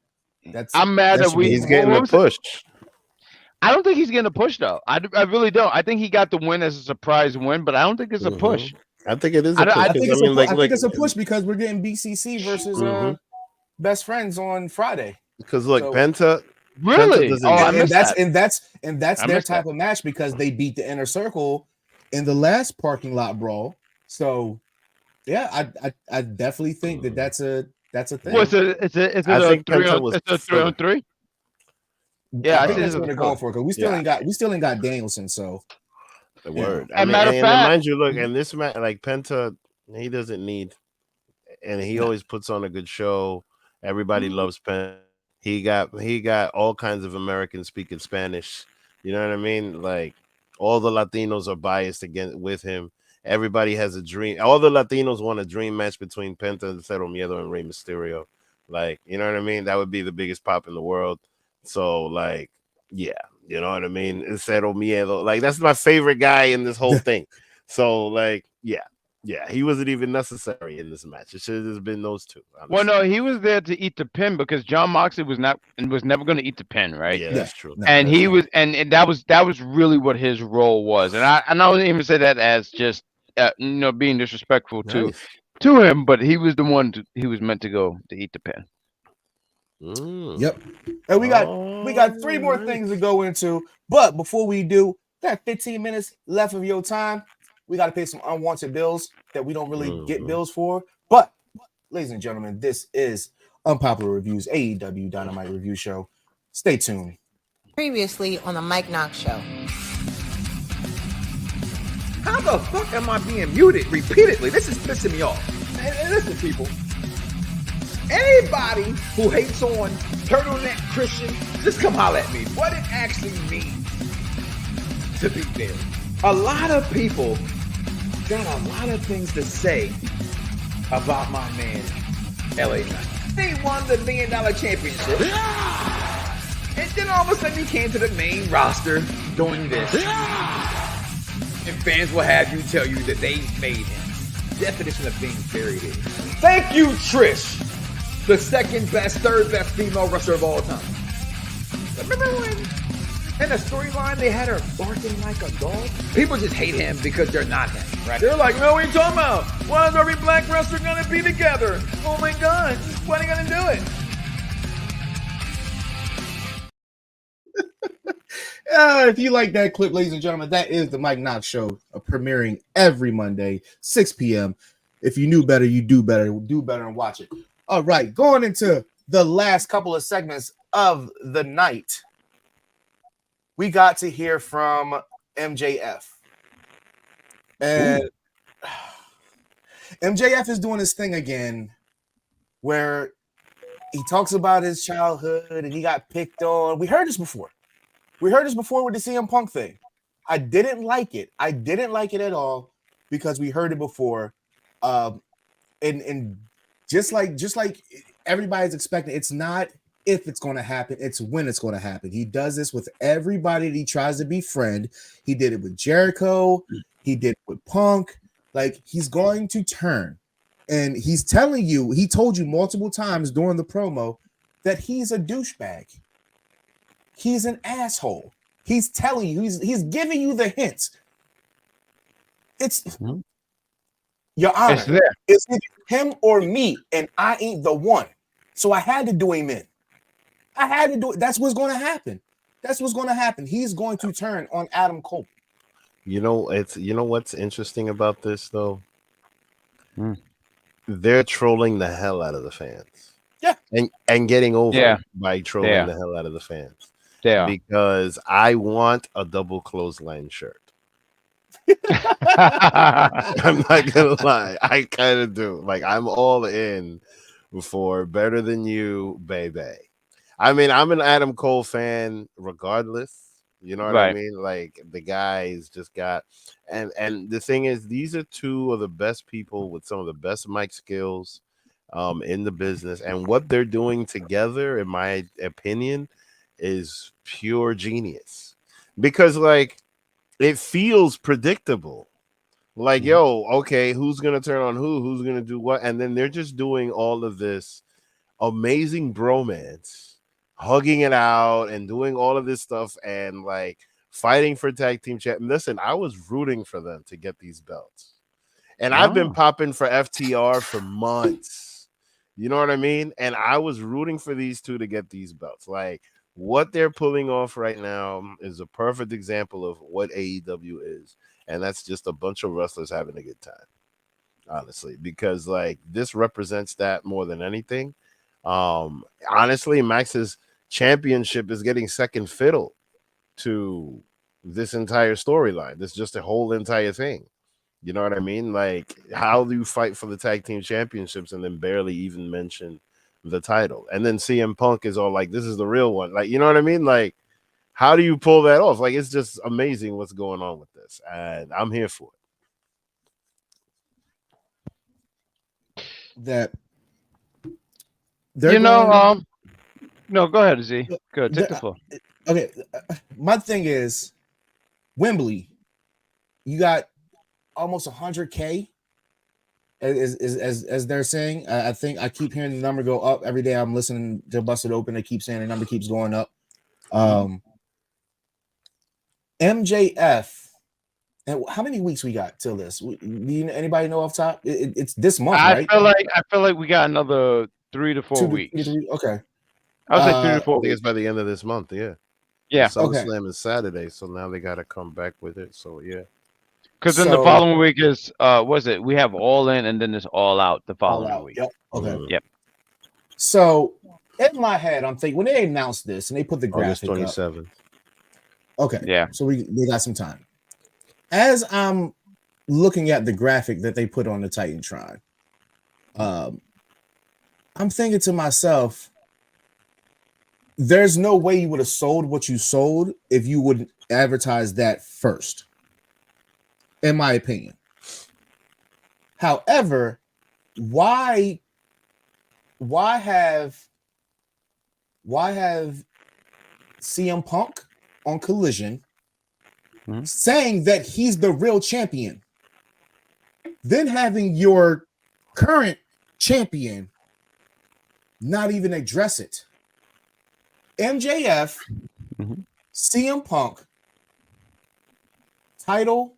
I'm mad that he's getting a push. I don't think he's getting a push, though. I really don't. I think he got the win as a surprise win, but I don't think it's a push. I think it is a push. I think it's a push because we're getting BCC versus Best Friends on Friday. Because look, Penta. Really? And that's their type of match because they beat the Inner Circle in the last parking lot brawl. So, yeah, I definitely think that's a thing. Well, it's a 3-on-3. Yeah, I think that's what they're going for because we still ain't got Danielson. So, the word. And matter of fact, mind you, look, and this match, like Penta, he doesn't need, and he always puts on a good show. Everybody loves Penta. He got all kinds of Americans speaking Spanish. You know what I mean? Like all the Latinos are biased with him. Everybody has a dream. All the Latinos want a dream match between Penta, Cero Miedo, and Rey Mysterio. Like, you know what I mean? That would be the biggest pop in the world. So, like, yeah, you know what I mean? Cero Miedo. Like, that's my favorite guy in this whole thing. So, like, yeah, he wasn't even necessary in this match. It should have just been those two. Honestly. Well, no, he was there to eat the pin because Jon Moxley was never going to eat the pin, right? Yeah, that's true. And he was, and that was really what his role was. And I don't even say that as just being disrespectful to him, but he was the one he was meant to go to eat the pin. Yep. And we got 3 more things to go into, but before we do, got 15 minutes left of your time. We got to pay some unwanted bills that we don't really get bills for. But, ladies and gentlemen, this is Unpopular Reviews, AEW Dynamite Review Show. Stay tuned. Previously on the Mike Knox Show. How the fuck am I being muted repeatedly? This is pissing me off. And listen, people. Anybody who hates on turtleneck Christian, just come holler at me. What it actually means to be there. A lot of people got a lot of things to say about my man, LA Knight. They won the $1 million championship. And then all of a sudden he came to the main roster doing this. And fans will have you tell you that they made him. Definition of being buried is. Thank you, Trish. The second best, third best female wrestler of all time. Remember when in the storyline they had her barking like a dog? People just hate him because they're not him, right? They're like, no, what are you talking about? Why is every black wrestler gonna be together? Oh my God, when are you gonna do it? If you like that clip, ladies and gentlemen, that is the Mike Knox Show, premiering every Monday, 6 p.m. If you knew better, you do better. Do better and watch it. All right, going into the last couple of segments of the night, we got to hear from MJF. And MJF is doing his thing again where he talks about his childhood and he got picked on. We heard this before. We heard this before with the CM Punk thing. I didn't like it. I didn't like it at all because we heard it before. And just like everybody's expecting, it's not if it's going to happen, it's when it's going to happen. He does this with everybody that he tries to befriend. He did it with Jericho. He did it with Punk. Like, he's going to turn. And he's telling you, he told you multiple times during the promo that he's a douchebag. He's an asshole. He's telling you, he's giving you the hints. It's Your Honor. It's him or me, and I ain't the one. So I had to do him in. I had to do it. That's what's going to happen. That's what's going to happen. He's going to turn on Adam Cole. You know what's interesting about this though? They're trolling the hell out of the fans. Yeah. And getting over by trolling the hell out of the fans. Yeah. Because I want a double clothesline shirt. I'm not gonna lie. I kind of do. Like, I'm all in for Better Than You, baby. I mean, I'm an Adam Cole fan regardless. You know what I mean? Like, the guy's just got, and the thing is, these are two of the best people with some of the best mic skills in the business, and what they're doing together, in my opinion, is pure genius. Because, like, it feels predictable. Like, yo, okay, who's gonna turn on who? Who's gonna do what? And then they're just doing all of this amazing bromance, hugging it out and doing all of this stuff and like fighting for tag team champ. Listen, I was rooting for them to get these belts. And I've been popping for FTR for months. You know what I mean? And I was rooting for these two to get these belts. Like, what they're pulling off right now is a perfect example of what AEW is. And that's just a bunch of wrestlers having a good time, honestly, because like this represents that more than anything. Honestly, Max's championship is getting second fiddle to this entire storyline. This is just a whole entire thing. You know what I mean? Like, how do you fight for the tag team championships and then barely even mention the title? And then CM Punk is all like, this is the real one. Like, you know what I mean? Like, how do you pull that off? Like, it's just amazing what's going on with this. And I'm here for it. That no, go ahead, Z. Good, take the floor. Okay, my thing is Wembley. You got almost 100K, as they're saying. I think I keep hearing the number go up every day. I'm listening to Bust It Open. They keep saying the number keeps going up. MJF. And how many weeks we got till this? Anybody know off top? It's this month, right? I feel like we got another 3 to 4 weeks. Okay. I was like 3 to 4 I think it's by the end of this month. Yeah. SummerSlam is Saturday, so now they got to come back with it. So yeah. Because then the following week is we have All In and then it's All Out the following week. Yep. Okay. Yep. So in my head, I'm thinking when they announced this and they put the graphic August 27th. Up. Okay. Yeah. So they got some time. As I'm looking at the graphic that they put on the Titantron, I'm thinking to myself, there's no way you would have sold what you sold if you wouldn't advertise that first, in my opinion. However, why have CM Punk on Collision, saying that he's the real champion, then having your current champion not even address it. MJF, CM Punk, title,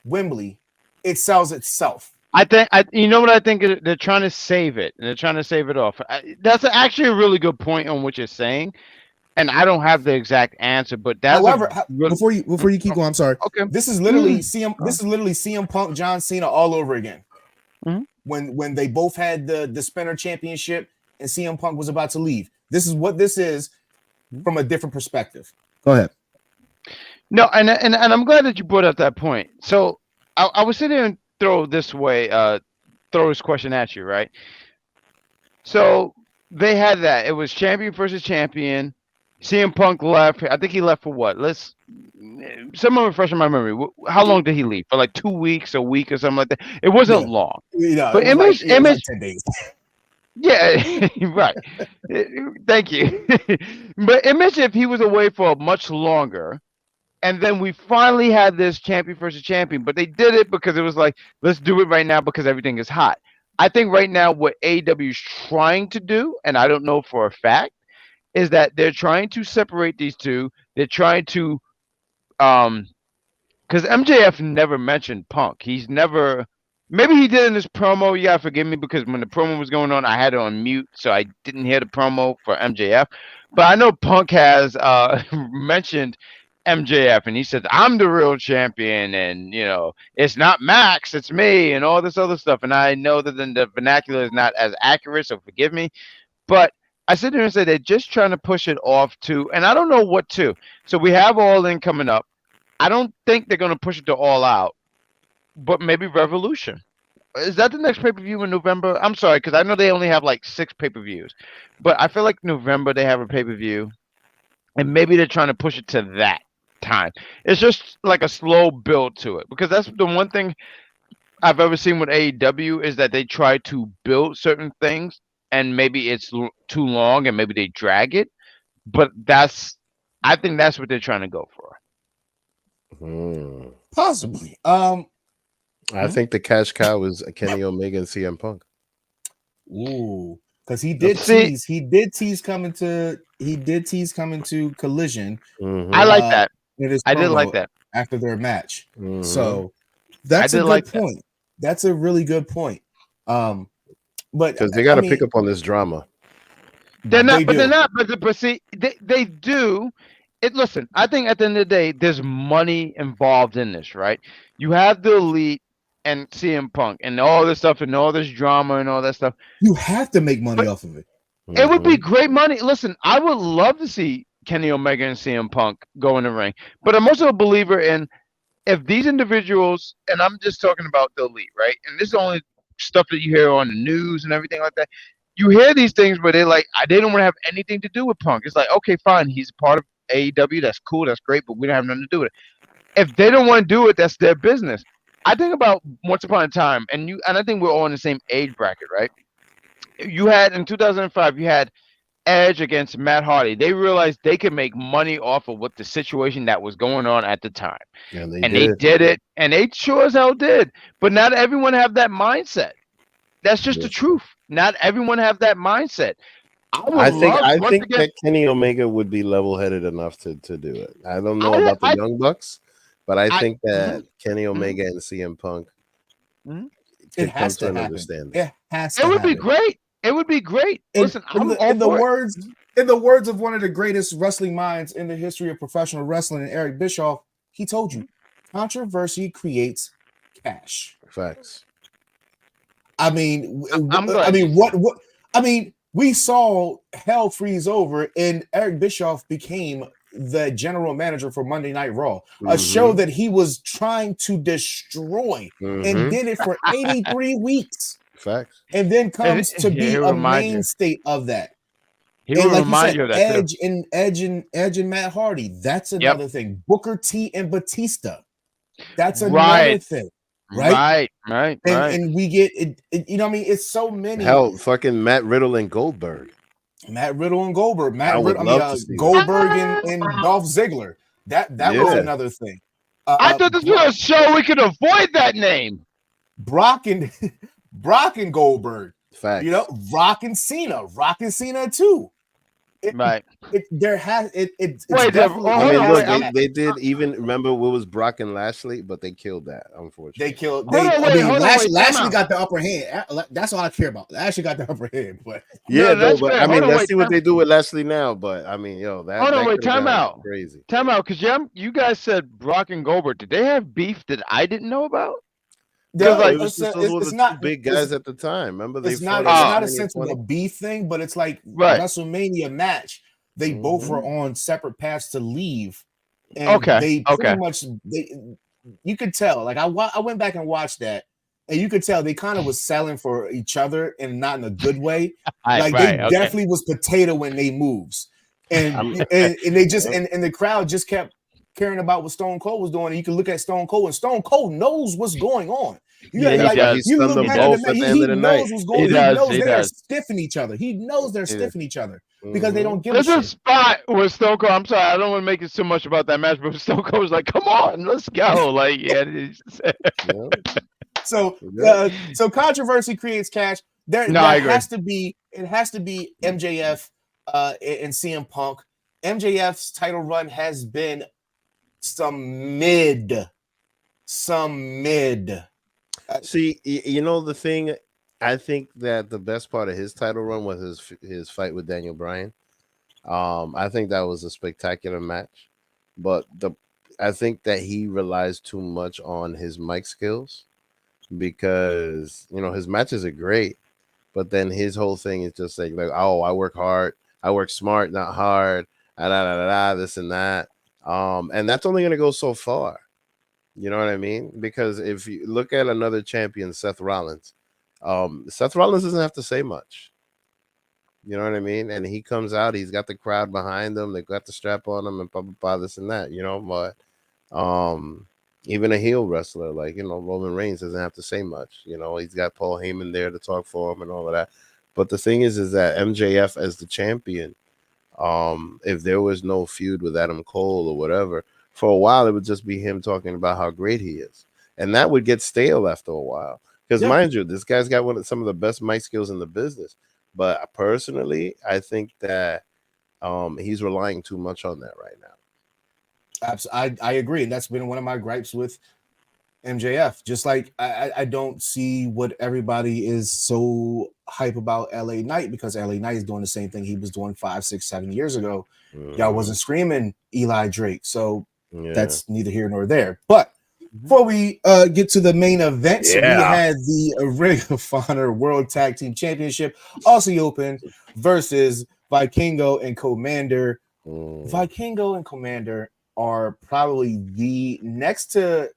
Wembley. It sells itself. I think you know what I think they're trying to save it, and they're trying to save it off. That's actually a really good point on what you're saying, and I don't have the exact answer, but that's however. Before you keep going, I'm sorry. Okay, this is literally CM Punk, John Cena all over again. When they both had the Spinner Championship and CM Punk was about to leave. This is what this is from a different perspective. Go ahead. No, and I'm glad that you brought up that point. So I was sitting there and throw this question at you, right? So they had that. It was champion versus champion. CM Punk left. I think he left for what? Someone refresh my memory. How long did he leave? For like 2 weeks, a week, or something like that. It wasn't long. But Image, like 10 days. Yeah, right. Thank you. But imagine if he was away for much longer, and then we finally had this champion versus champion. But they did it because it was like, let's do it right now because everything is hot. I think right now what AEW is trying to do, and I don't know for a fact, is that they're trying to separate these two. They're trying to, because MJF never mentioned Punk. He's never. Maybe he did in this promo. You gotta forgive me because when the promo was going on, I had it on mute, so I didn't hear the promo for MJF. But I know Punk has mentioned MJF, and he said, "I'm the real champion, and it's not Max, it's me, and all this other stuff." And I know that then the vernacular is not as accurate, so forgive me. But I sit there and say they're just trying to push it off to, and I don't know what to. So we have All In coming up. I don't think they're gonna push it to All Out. But maybe Revolution. Is that the next pay-per-view in November? I'm sorry, because I know they only have like 6 pay-per-views. But I feel like November they have a pay-per-view. And maybe they're trying to push it to that time. It's just like a slow build to it. Because that's the one thing I've ever seen with AEW is that they try to build certain things. And maybe it's too long and maybe they drag it. But I think that's what they're trying to go for. Possibly. I think the cash cow is Kenny Omega and CM Punk. Ooh, because he did tease coming to Collision. I like that. I did like that after their match. So that's a good point. That's a really good point. But because they got to pick up on this drama. They're not. But see, they do. Listen, I think at the end of the day, there's money involved in this, right? You have the Elite and CM Punk and all this stuff and all this drama and all that stuff. You have to make money off of it. It would be great money. Listen, I would love to see Kenny Omega and CM Punk go in the ring. But I'm also a believer in if these individuals, and I'm just talking about the Elite, right? And this is only stuff that you hear on the news and everything like that. You hear these things where they're like, they don't want to have anything to do with Punk. It's like, okay, fine. He's a part of AEW. That's cool. That's great. But we don't have nothing to do with it. If they don't want to do it, that's their business. I think about Once Upon a Time, and I think we're all in the same age bracket, right? You had in 2005, you had Edge against Matt Hardy. They realized they could make money off of what the situation that was going on at the time, and they did it, and they sure as hell did. But not everyone have that mindset. That's just the truth. Not everyone have that mindset. I think that Kenny Omega would be level-headed enough to do it. I don't know about the Young Bucks. But I think that Kenny Omega and CM Punk it has to happen. It has to. It would be great. It would be great. Listen, in the words of one of the greatest wrestling minds in the history of professional wrestling, Eric Bischoff, he told you, controversy creates cash. Facts. I mean, we saw hell freeze over, and Eric Bischoff became the general manager for Monday Night Raw, a show that he was trying to destroy and did it for 83 weeks. Facts. And then comes to be a mainstay of that. He will remind you of that. Edge and Matt Hardy. That's another thing. Booker T and Batista. That's another thing. Right. And we get it. You know what I mean? It's so many. Hell, fucking Matt Riddle and Goldberg. Matt Riddle and Goldberg. That. Goldberg and Dolph Ziggler. That was another thing. I thought this was a show we could avoid that name. Brock and Goldberg. Facts. You know, Rock and Cena too. Right. It's Wait, definitely. I mean, Hold look, on, they did even remember what was Brock and Lashley, but they killed that. Unfortunately, They killed. Lashley got the upper hand. That's all I care about. Lashley got the upper hand, but but I mean, let's see what they do with Lashley now. But I mean, time out. Crazy. Time out, because you guys said Brock and Goldberg. Did they have beef that I didn't know about? It's not big guys at the time. Remember, it's not a sense of a beef thing, but it's like WrestleMania match. They both were on separate paths to leave, and they pretty much you could tell. Like I went back and watched that, and you could tell they kind of was selling for each other and not in a good way. Definitely was potatoing they moves, and they just and the crowd just kept caring about what Stone Cold was doing. And you can look at Stone Cold, and Stone Cold knows what's going on. You look back at the he knows what's going on. He knows they're stiffing each other. He knows they're stiffing each other because they don't give a shit. There's a spot where Stone Cold, I'm sorry, I don't want to make it so much about that match, but Stone Cold was like, come on, let's go. Like, So controversy creates cash. It has to be MJF and CM Punk. MJF's title run has been some mid. See, you know the thing, I think that the best part of his title run was his fight with Daniel Bryan. I think that was a spectacular match, but I think that he relies too much on his mic skills because his matches are great, but then his whole thing is just like oh, I work hard, I work smart, not hard, this and that. And that's only going to go so far. You know what I mean? Because if you look at another champion, Seth Rollins doesn't have to say much. You know what I mean? And he comes out, he's got the crowd behind him, they got the strap on him, and this and that, But even a heel wrestler like Roman Reigns doesn't have to say much. He's got Paul Heyman there to talk for him and all of that. But the thing is that MJF as the champion, if there was no feud with Adam Cole or whatever, for a while it would just be him talking about how great he is, and that would get stale after a while. Because mind you, this guy's got some of the best mic skills in the business. But personally, I think that he's relying too much on that right now. I agree, and that's been one of my gripes with MJF. Just like I don't see what everybody is so hype about LA Knight, because LA Knight is doing the same thing he was doing 5, 6, 7 years ago. Y'all wasn't screaming Eli Drake, so that's neither here nor there. But before we get to the main event, we had the Ring of Honor World Tag Team Championship, Aussie Open versus Vikingo and Commander. Vikingo and Commander are probably the next to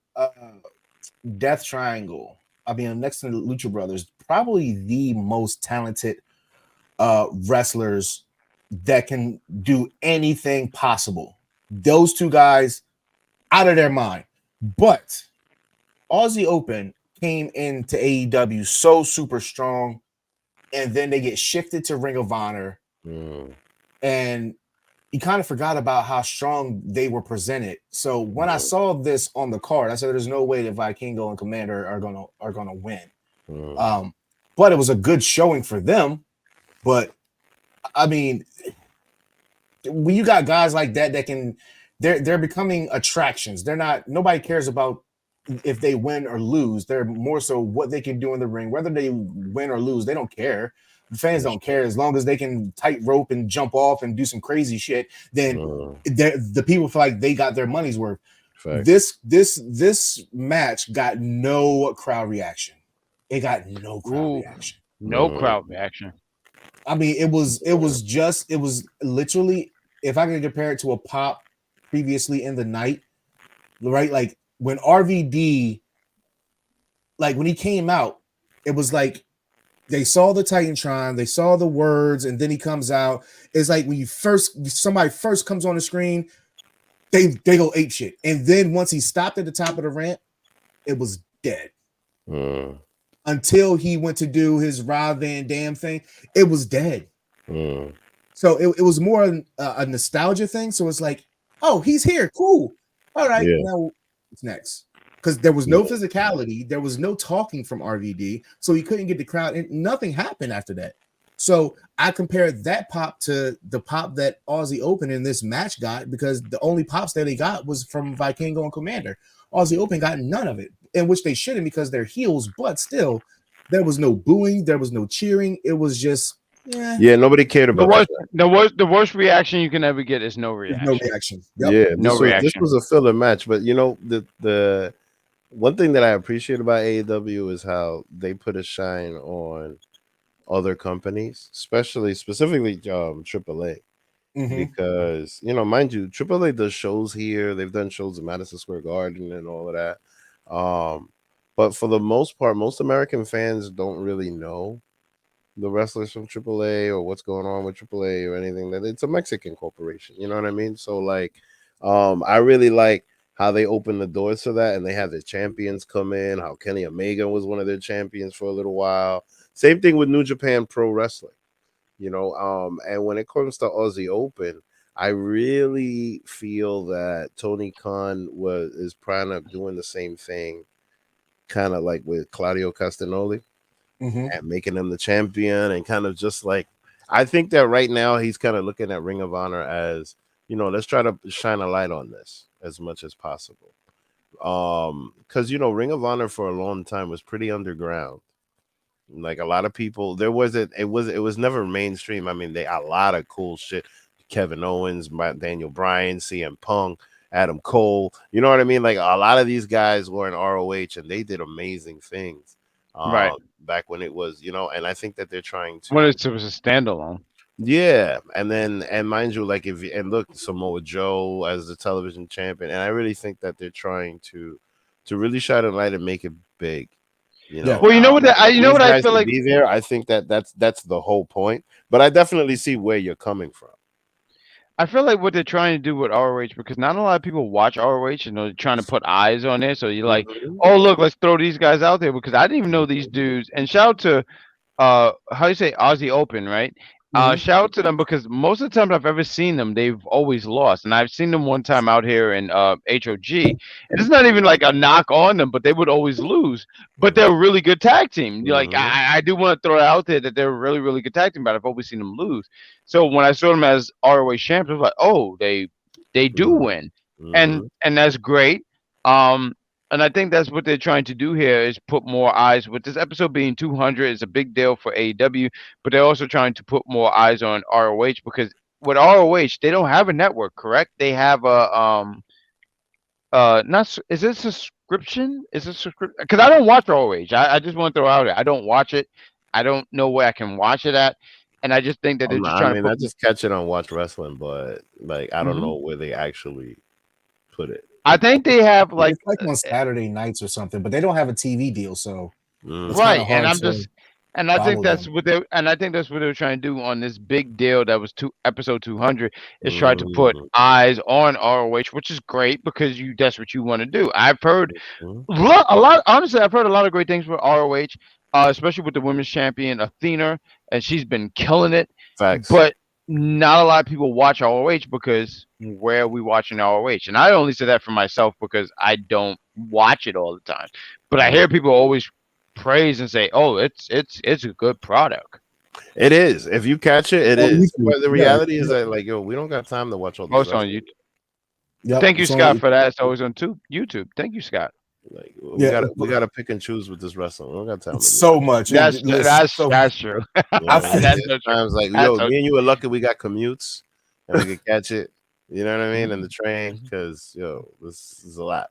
Death Triangle. I mean, next to the Lucha Brothers, probably the most talented wrestlers that can do anything possible. Those two guys out of their mind. But Aussie Open came into AEW so super strong, and then they get shifted to Ring of Honor, and you kind of forgot about how strong they were presented. So when I saw this on the card, I said, "There's no way that Vikingo and Commander are gonna win." But it was a good showing for them. But I mean, when you got guys like that can, they're becoming attractions. They're not. Nobody cares about if they win or lose. They're more so what they can do in the ring. Whether they win or lose, they don't care. The fans don't care as long as they can tightrope and jump off and do some crazy shit. Then the people feel like they got their money's worth. Fact. This match got no crowd reaction. It got no crowd reaction. No crowd reaction. I mean, it was literally, if I could compare it to a pop previously in the night, right? Like when RVD, like when he came out, it was like they saw the Titantron, they saw the words, and then he comes out. It's like when somebody first comes on the screen, they go ape shit. And then once he stopped at the top of the ramp, it was dead. Until he went to do his Rob Van Dam thing, it was dead. So it was more a nostalgia thing. So it's like, oh, he's here, cool. All right, now what's next? Because there was no physicality, there was no talking from RVD, so he couldn't get the crowd, and nothing happened after that. So I compared that pop to the pop that Aussie Open in this match got, because the only pops that they got was from Vikingo and Commander. Aussie Open got none of it, in which they shouldn't because they're heels, but still, there was no booing, there was no cheering. It was just, nobody cared about that. The worst reaction you can ever get is no reaction. No reaction. Yep. Yeah, no reaction. This was a filler match, but the one thing that I appreciate about AEW is how they put a shine on other companies, specifically AAA, because mind you, AAA does shows here. They've done shows in Madison Square Garden and all of that. But for the most part, most American fans don't really know the wrestlers from AAA or what's going on with AAA or anything. That it's a Mexican corporation, you know what I mean? So like, I really like how they opened the doors to that, and they had their champions come in. How Kenny Omega was one of their champions for a little while. Same thing with New Japan Pro Wrestling, and when it comes to Aussie Open, I really feel that Tony Khan is kind of doing the same thing, kind of like with Claudio Castagnoli, and making him the champion, and kind of just like, I think that right now he's kind of looking at Ring of Honor as, let's try to shine a light on this as much as possible. Because Ring of Honor for a long time was pretty underground. Like a lot of people, it was never mainstream. I mean, a lot of cool shit. Kevin Owens, Daniel Bryan, CM Punk, Adam Cole. You know what I mean? Like a lot of these guys were in ROH and they did amazing things. Right. Back when it was, and I think that they're trying to. When it was a standalone. Yeah, and mind you, like look, Samoa Joe as the television champion, and I really think that they're trying to really shine a light and make it big. Well, you know what I feel like be there. I think that's the whole point. But I definitely see where you're coming from. I feel like what they're trying to do with ROH, because not a lot of people watch ROH, and they're trying to put eyes on there. So you're like, oh look, let's throw these guys out there, because I didn't even know these dudes. And shout out to how you say Aussie Open, right? Shout out to them, because most of the time I've ever seen them, they've always lost. And I've seen them one time out here in HOG. And it's not even like a knock on them, but they would always lose. But they're a really good tag team. Like I do want to throw it out there that they're a really, really good tag team, but I've always seen them lose. So when I saw them as ROH champions, I was like, oh, they do win. And that's great. And I think that's what they're trying to do here, is put more eyes. With this episode being 200, is a big deal for AEW, but they're also trying to put more eyes on ROH, because with ROH, they don't have a network, correct? They have a is it subscription? Is it subscription? Because I don't watch ROH. I just want to throw out there, I don't watch it. I don't know where I can watch it at, and I just think that they're just trying to. I just catch it on Watch Wrestling, but like I don't know where they actually put it. I think they have like on Saturday nights or something, but they don't have a TV deal, so right. And I think that's what they're trying to do on this big deal that was episode 200, is try to put eyes on ROH, which is great, because that's what you want to do. I've heard a lot. Honestly, I've heard a lot of great things for ROH, especially with the women's champion Athena, and she's been killing it. Facts. But not a lot of people watch ROH, because where are we watching ROH? And I only say that for myself, because I don't watch it all the time. But I hear people always praise and say, "Oh, it's a good product." It is. If you catch it, it is. But the reality is that, like, we don't got time to watch all this. On YouTube. Yep. Thank you, Scott, for that. It's always on YouTube. Thank you, Scott. Like we gotta pick and choose with this wrestling. We don't got time. So much. That's true. That's times like, me and you are lucky we got commutes and we can catch it. You know what I mean? In the train, because this is a lot.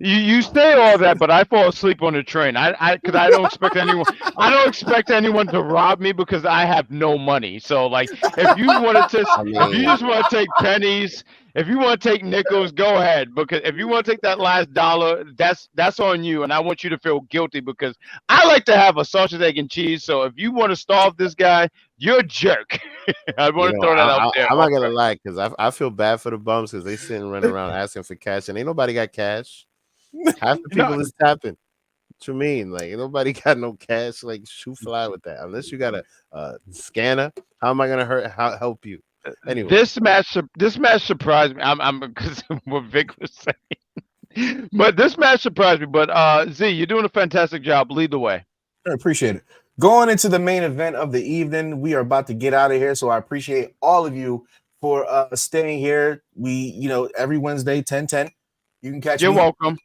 You say all that, but I fall asleep on the train. Because I don't expect anyone. I don't expect anyone to rob me, because I have no money. So like, if you wanted to, if you just want to take pennies, if you want to take nickels, go ahead. Because if you want to take that last dollar, that's on you. And I want you to feel guilty, because I like to have a sausage, egg, and cheese. So if you want to starve this guy, you're a jerk. I want to throw that out there. I'm not gonna lie, because I feel bad for the bums, because they sitting running around asking for cash, and ain't nobody got cash. Half the people is tapping. What you mean? Like, nobody got no cash. Like, shoot fly with that. Unless you got a scanner, how am I gonna help you? Anyway, This match surprised me. I'm because what Vic was saying, but this match surprised me. But Z, you're doing a fantastic job. Lead the way. I appreciate it. Going into the main event of the evening, we are about to get out of here, so I appreciate all of you for staying here. We, every Wednesday, 10:10. You can catch You're me. welcome.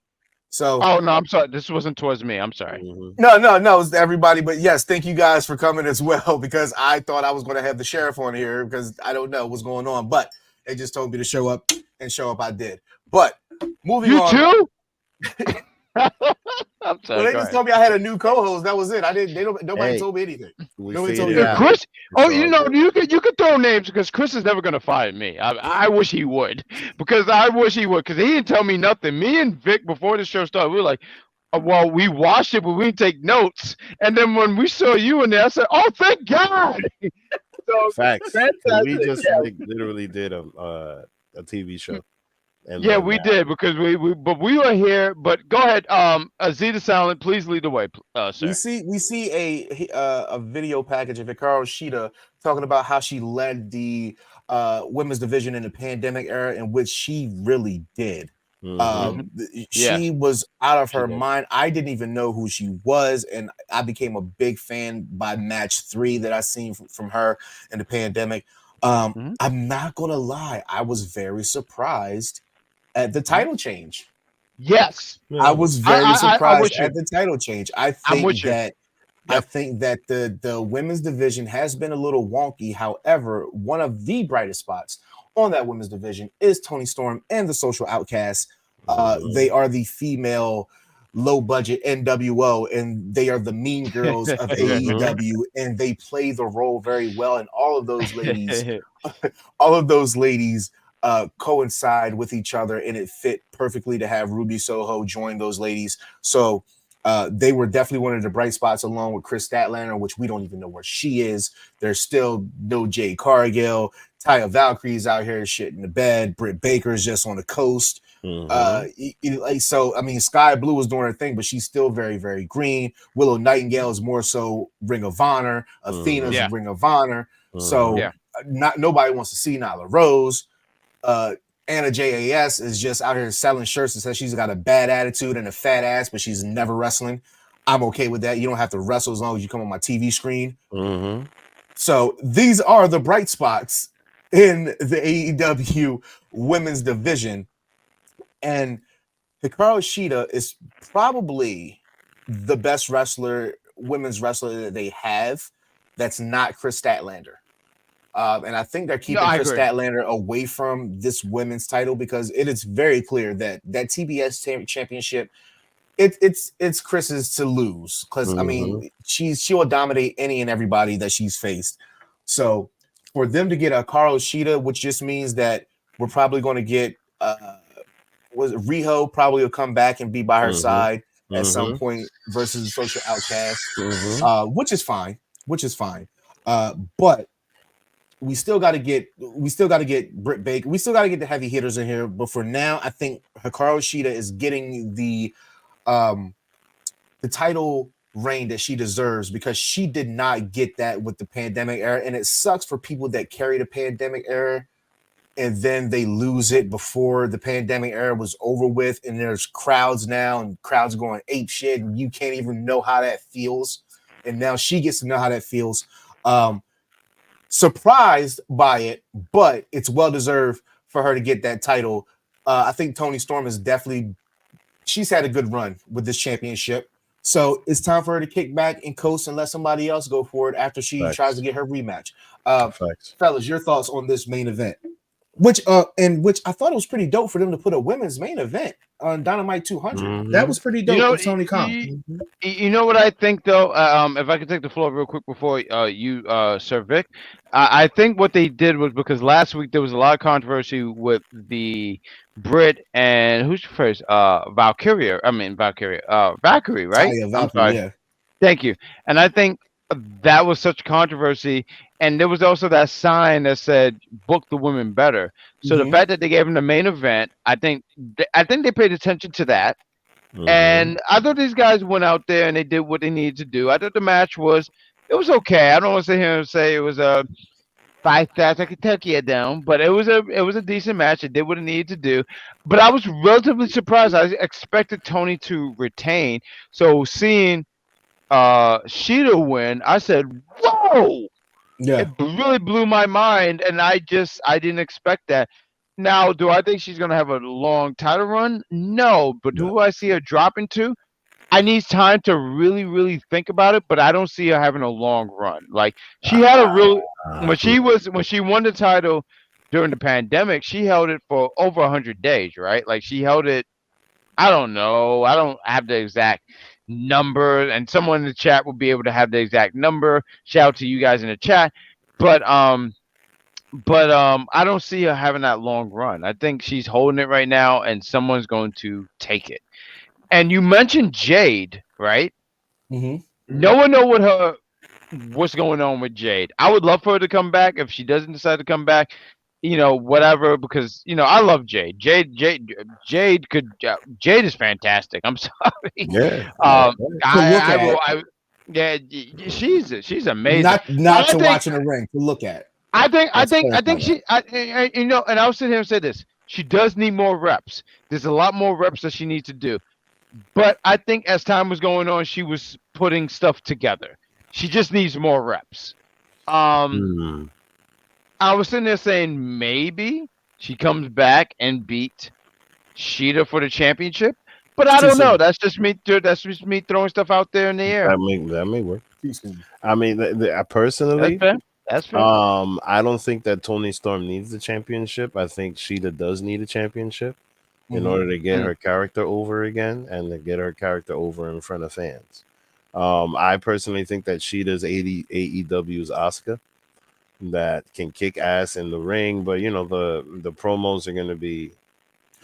So, oh no, I'm sorry. This wasn't towards me. I'm sorry. No, it's everybody. But yes, thank you guys for coming as well, because I thought I was going to have the sheriff on here because I don't know what's going on, but they just told me to show up, and show up I did. But moving You on. too? I'm sorry. Well, they just told me I had a new co-host. That was it. Nobody told me anything. Nobody told me anything. Chris. Oh, you could throw names because Chris is never gonna fire me. I wish he would, because he didn't tell me nothing. Me and Vic before the show started, we were like, well, we watched it, but we didn't take notes. And then when we saw you in there, I said, oh, thank God. So facts. We just literally did a TV show. Yeah, we did, because we were here. But go ahead, Azita Silent, please lead the way, sir. We see a video package of Hikaru Shida talking about how she led the women's division in the pandemic era, in which she really did. She was out of her mind. I didn't even know who she was, and I became a big fan by match 3 that I seen from her in the pandemic. I'm not gonna lie, I was very surprised at the title change. Yes, I was very surprised at the title change. I think that the women's division has been a little wonky. However, one of the brightest spots on that women's division is Toni Storm and the Social Outcasts. They are the female low budget NWO, and they are the mean girls of AEW, and they play the role very well. And all of those ladies coincide with each other, and it fit perfectly to have Ruby Soho join those ladies. So they were definitely one of the bright spots, along with Chris Statlander, which we don't even know where she is. There's still no Jade Cargill. Taya Valkyrie's out here shit in the bed. Britt Baker's just on the coast. So I mean, Sky Blue was doing her thing, but she's still very, very green. Willow Nightingale is more so Ring of Honor. Athena's Ring of Honor. So nobody wants to see Nyla Rose. Anna JAS is just out here selling shirts and says she's got a bad attitude and a fat ass, but she's never wrestling. I'm okay with that. You don't have to wrestle as long as you come on my TV screen. So these are the bright spots in the AEW women's division. And Hikaru Shida is probably the best women's wrestler that they have that's not Chris Statlander. And I think they're keeping Chris Statlander away from this women's title, because it is very clear that TBS championship, it's Chris's to lose. Because I mean, she will dominate any and everybody that she's faced. So for them to get a Hikaru Shida, which just means that we're probably going to get Riho probably will come back and be by her side at some point versus the Social Outcast, which is fine. But we still got to get Britt Baker. We still got to get the heavy hitters in here. But for now, I think Hikaru Shida is getting the title reign that she deserves, because she did not get that with the pandemic era, and it sucks for people that carry the pandemic era and then they lose it before the pandemic era was over with, and there's crowds now, and crowds going ape shit, and you can't even know how that feels. And now she gets to know how that feels. Surprised by it, but it's well deserved for her to get that title. I think Toni Storm is she's had a good run with this championship. So it's time for her to kick back and coast and let somebody else go for it after she tries to get her rematch. Fellas, your thoughts on this main event? Which I thought it was pretty dope for them to put a women's main event on Dynamite 200. That was pretty dope. Tony Khan. You know what I think, though? If I could take the floor real quick before you, Sir Vic, I think what they did was, because last week there was a lot of controversy with the Britt and who's first? Valkyrie, right? Valkyrie, yeah. Thank you. And I think that was such controversy. And there was also that sign that said "Book the women better." So the fact that they gave them the main event, I think they paid attention to that. And I thought these guys went out there and they did what they needed to do. I thought the match was okay. I don't want to sit here and say it was fight that I could take you down, but it was a decent match. It did what it needed to do, but I was relatively surprised. I expected Tony to retain. So seeing Sheeta win, I said, "Whoa!" Yeah. It really blew my mind, and I didn't expect that. Now, do I think she's gonna have a long title run? No, but No. who I see her dropping to? I need time to really, really think about it, but I don't see her having a long run. Like she had a real when she won the title during the pandemic, she held it for over 100 days, right? Like she held it. I don't know. I don't have the exact number, and someone in the chat will be able to have the exact number. Shout out to you guys in the chat, but I don't see her having that long run. I think she's holding it right now, and someone's going to take it. And you mentioned Jade, right? Mm-hmm. No one know what's going on with Jade. I would love for her to come back. If she doesn't decide to come back, whatever. Because I love Jade. Jade could. Jade is fantastic. I'm sorry. Yeah. To look I at. will. Yeah, she's amazing. Not to watch in the ring. To look at. I think she. And I'll sit here and say this. She does need more reps. There's a lot more reps that she needs to do. But I think as time was going on, she was putting stuff together. She just needs more reps. I was sitting there saying maybe she comes back and beat Sheeta for the championship, but I don't know. That's just me. That's just me throwing stuff out there in the air. That may work. I mean, personally, that's fair. I don't think that Toni Storm needs the championship. I think Sheeta does need a championship in order to get her character over again and to get her character over in front of fans. I personally think that Sheeta's AEW's Asuka that can kick ass in the ring, but the promos are going to be,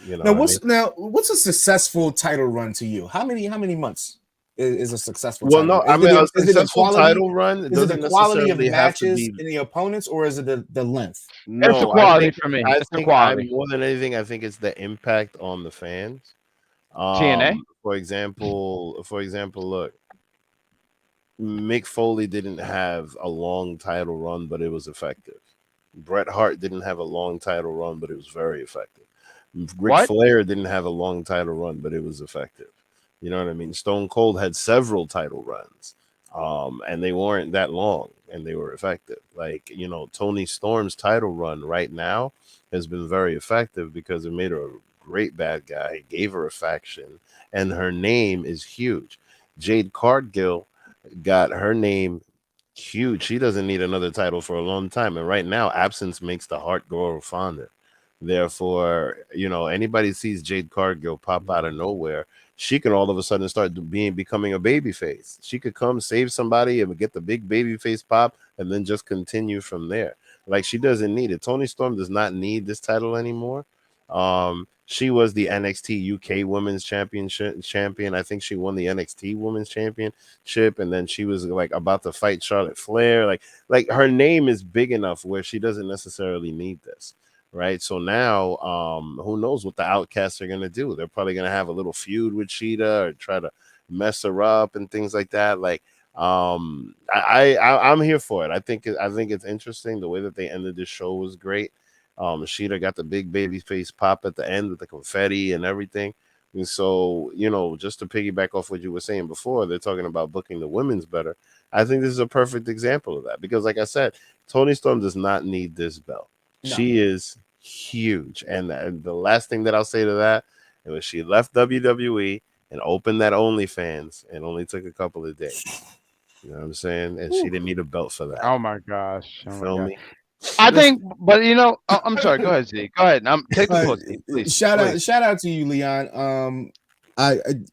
Now what's a successful title run to you? How many months is a successful? Well, title no, I mean a successful title run. Is it the quality of matches and the opponents, or is it the length? No, it's the quality for me. It's the quality. More than anything, I think it's the impact on the fans. TNA, for example, look, Mick Foley didn't have a long title run, but it was effective. Bret Hart didn't have a long title run, but it was very effective. Ric Flair didn't have a long title run, but it was effective. You know what I mean? Stone Cold had several title runs, and they weren't that long, and they were effective. Like, Toni Storm's title run right now has been very effective because it made her a great bad guy, gave her a faction, and her name is huge. Jade Cargill got her name huge. She doesn't need another title for a long time, and right now, absence makes the heart grow fonder. Therefore, anybody sees Jade Cargill pop out of nowhere, she can all of a sudden start becoming a baby face. She could come save somebody and get the big baby face pop and then just continue from there. Like, she doesn't need it. Toni Storm does not need this title anymore. She was the NXT UK Women's champion. I think she won the NXT Women's Championship, and then she was like about to fight Charlotte Flair. Like her name is big enough where she doesn't necessarily need this. Right. So now, who knows what the Outcasts are going to do? They're probably going to have a little feud with Sheeta or try to mess her up and things like that. Like, I'm here for it. I think it's interesting. The way that they ended this show was great. Sheeta got the big baby face pop at the end with the confetti and everything. And so, just to piggyback off what you were saying before, they're talking about booking the women's better. I think this is a perfect example of that because, like I said, Toni Storm does not need this belt. No. She is huge. And the last thing that I'll say to that is she left WWE and opened that OnlyFans and only took a couple of days. You know what I'm saying? And she didn't need a belt for that. Oh my gosh. Feel me? I think, but I'm sorry. Go ahead, Z. Go ahead. Take the book, please. Shout out to you, Leon.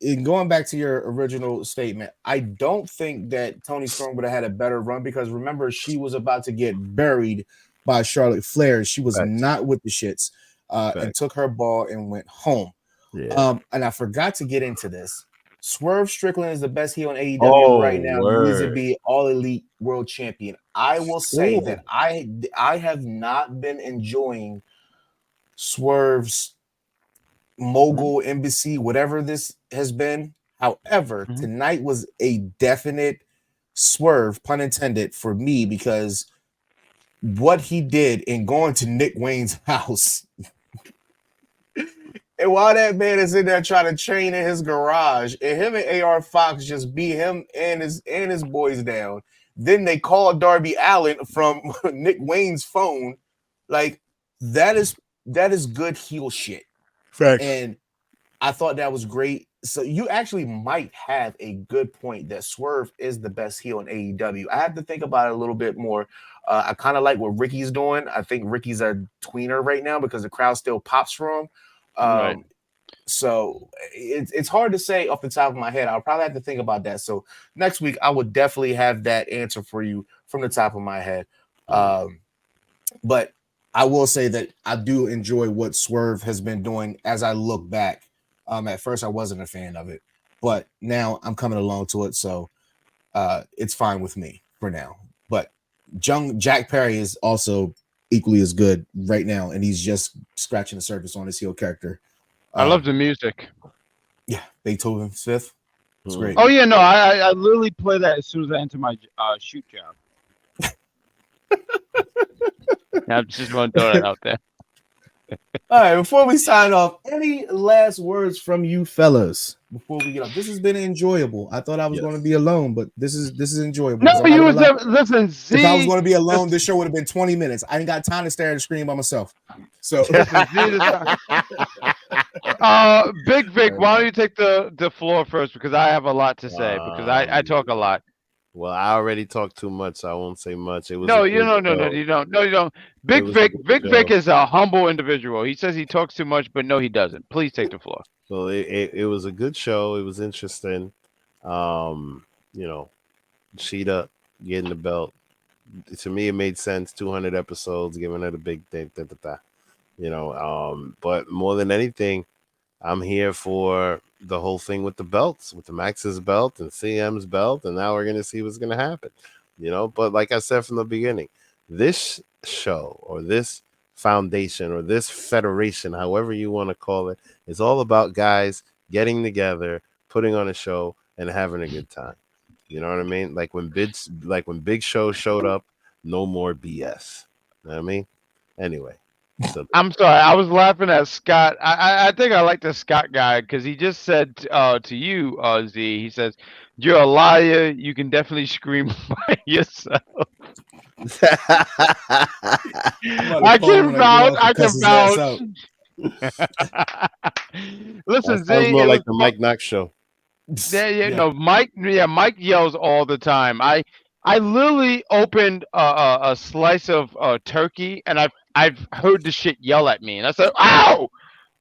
In going back to your original statement, I don't think that Toni Storm would have had a better run because remember, she was about to get buried by Charlotte Flair. She was not with the shits and took her ball and went home. Yeah. And I forgot to get into this. Swerve Strickland is the best heel in AEW right now. He needs to be all elite world champion. I will say that I have not been enjoying Swerve's mogul embassy, whatever this has been. However, tonight was a definite swerve, pun intended, for me because what he did in going to Nick Wayne's house. And while that man is in there trying to train in his garage, and him and AR Fox just beat him and his boys down. Then they call Darby Allin from Nick Wayne's phone. Like that is good heel shit. Facts. And I thought that was great. So you actually might have a good point that Swerve is the best heel in AEW. I have to think about it a little bit more. I kind of like what Ricky's doing. I think Ricky's a tweener right now because the crowd still pops for him. Right. So it's hard to say off the top of my head. I'll probably have to think about that. So next week I would definitely have that answer for you from the top of my head. But I will say that I do enjoy what Swerve has been doing as I look back. At first I wasn't a fan of it, but now I'm coming along to it. So it's fine with me for now. But Jack Perry is also equally as good right now, and he's just scratching the surface on his heel character. I love the music. Yeah, Beethoven Fifth. It's great. Oh yeah, no, I literally play that as soon as I enter my shoot job. I just want to throw that out there. All right, before we sign off, any last words from you fellas before we get off? This has been enjoyable. I thought I was going to be alone, but this is enjoyable. No, you was listen. Z, if I was going to be alone, this show would have been 20 minutes. I ain't got time to stare at the screen by myself. So, Big Vic, why don't you take the floor first because I have a lot to say because I talk a lot. Well, I already talked too much, so I won't say much. It was no, you don't. Big Vic is a humble individual. He says he talks too much, but no, he doesn't. Please take the floor. So it was a good show. It was interesting. Sheeta getting the belt. To me, it made sense. 200 episodes, giving it a big thing. But more than anything, I'm here for the whole thing with the belts, with the Max's belt and CM's belt, and now we're gonna see what's gonna happen. But like I said from the beginning, this show or this foundation or this federation, however you want to call it, is all about guys getting together, putting on a show, and having a good time. You know what I mean? Like when Big Show showed up, no more BS. You know what I mean? Anyway. So. I'm sorry. I was laughing at Scott. I think I like the Scott guy because he just said to you, Z, he says, you're a liar. You can definitely scream by yourself. I can vouch. Listen, that Z. More like the Mike Knox show. No, Mike yells all the time. I literally opened a slice of turkey and I've heard the shit yell at me, and I said, "Ow!"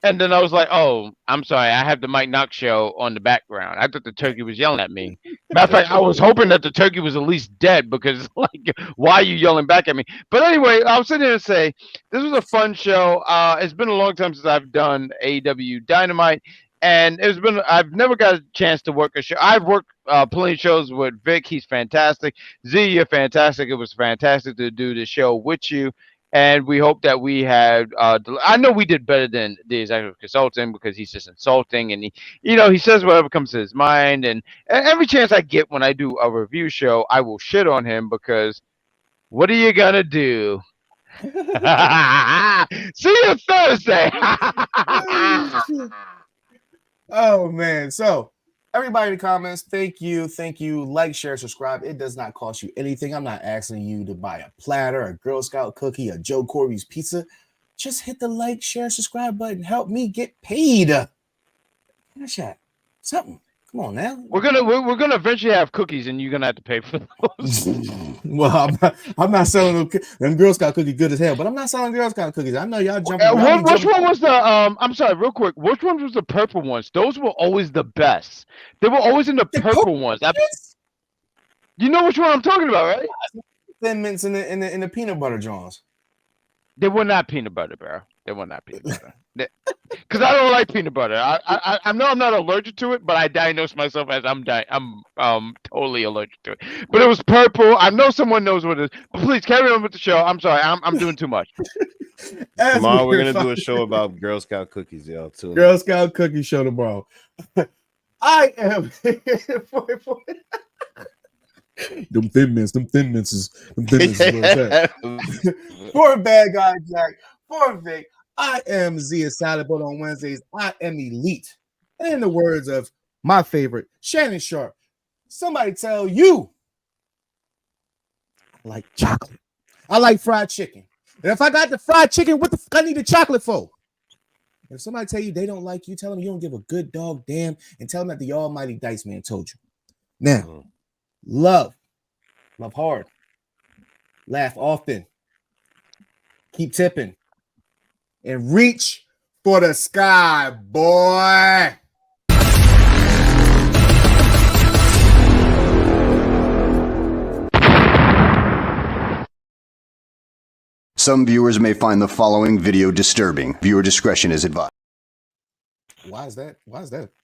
And then I was like, "Oh, I'm sorry. I have the Mike Knox show on the background. I thought the turkey was yelling at me. Matter of fact, I was hoping that the turkey was at least dead because, like, why are you yelling back at me?" But anyway, I was sitting there and say, this was a fun show. It's been a long time since I've done AEW Dynamite, and I've never got a chance to work a show. I've worked plenty of shows with Vic. He's fantastic. Z, you're fantastic. It was fantastic to do the show with you. And we hope that we had. I know we did better than the executive consultant because he's just insulting, and he says whatever comes to his mind. And every chance I get when I do a review show, I will shit on him because what are you gonna do? See you Thursday. Oh man! So everybody in the comments, thank you. Like, share, subscribe. It does not cost you anything. I'm not asking you to buy a platter, a Girl Scout cookie, a Joe Corby's pizza. Just hit the like, share, subscribe button. Help me get paid. Something. Come on now. We're gonna eventually have cookies, and you're gonna have to pay for those. Well, I'm not selling them Girl Scout cookies good as hell, but I'm not selling Girl Scout cookies. I know y'all jumping. Which one was the? I'm sorry, real quick. Which one was the purple ones? Those were always the best. They were always in the purple ones. You know which one I'm talking about, right? Thin Mints in the peanut butter Johns. They were not peanut butter, bro. They were not peanut butter. Because I don't like peanut butter. I know I'm not allergic to it, but I diagnosed myself as I'm totally allergic to it. But it was purple. I know someone knows what it is. But please carry on with the show. I'm sorry. I'm doing too much. Tomorrow we're gonna do a show about Girl Scout cookies, y'all. Too. Girl Scout cookie show tomorrow. I am Them thin mints is where it's at. For Bad Guy Jack, for Vic, I am Zia Salad, but on Wednesdays, I am elite. And in the words of my favorite, Shannon Sharp, somebody tell you I like chocolate. I like fried chicken. And if I got the fried chicken, what the fuck I need the chocolate for? If somebody tell you they don't like you, tell them you don't give a good dog damn, and tell them that the almighty Dice Man told you. Now, love hard, laugh often, keep tipping, and reach for the sky, boy. Some viewers may find the following video disturbing. Viewer discretion is advised. Why is that?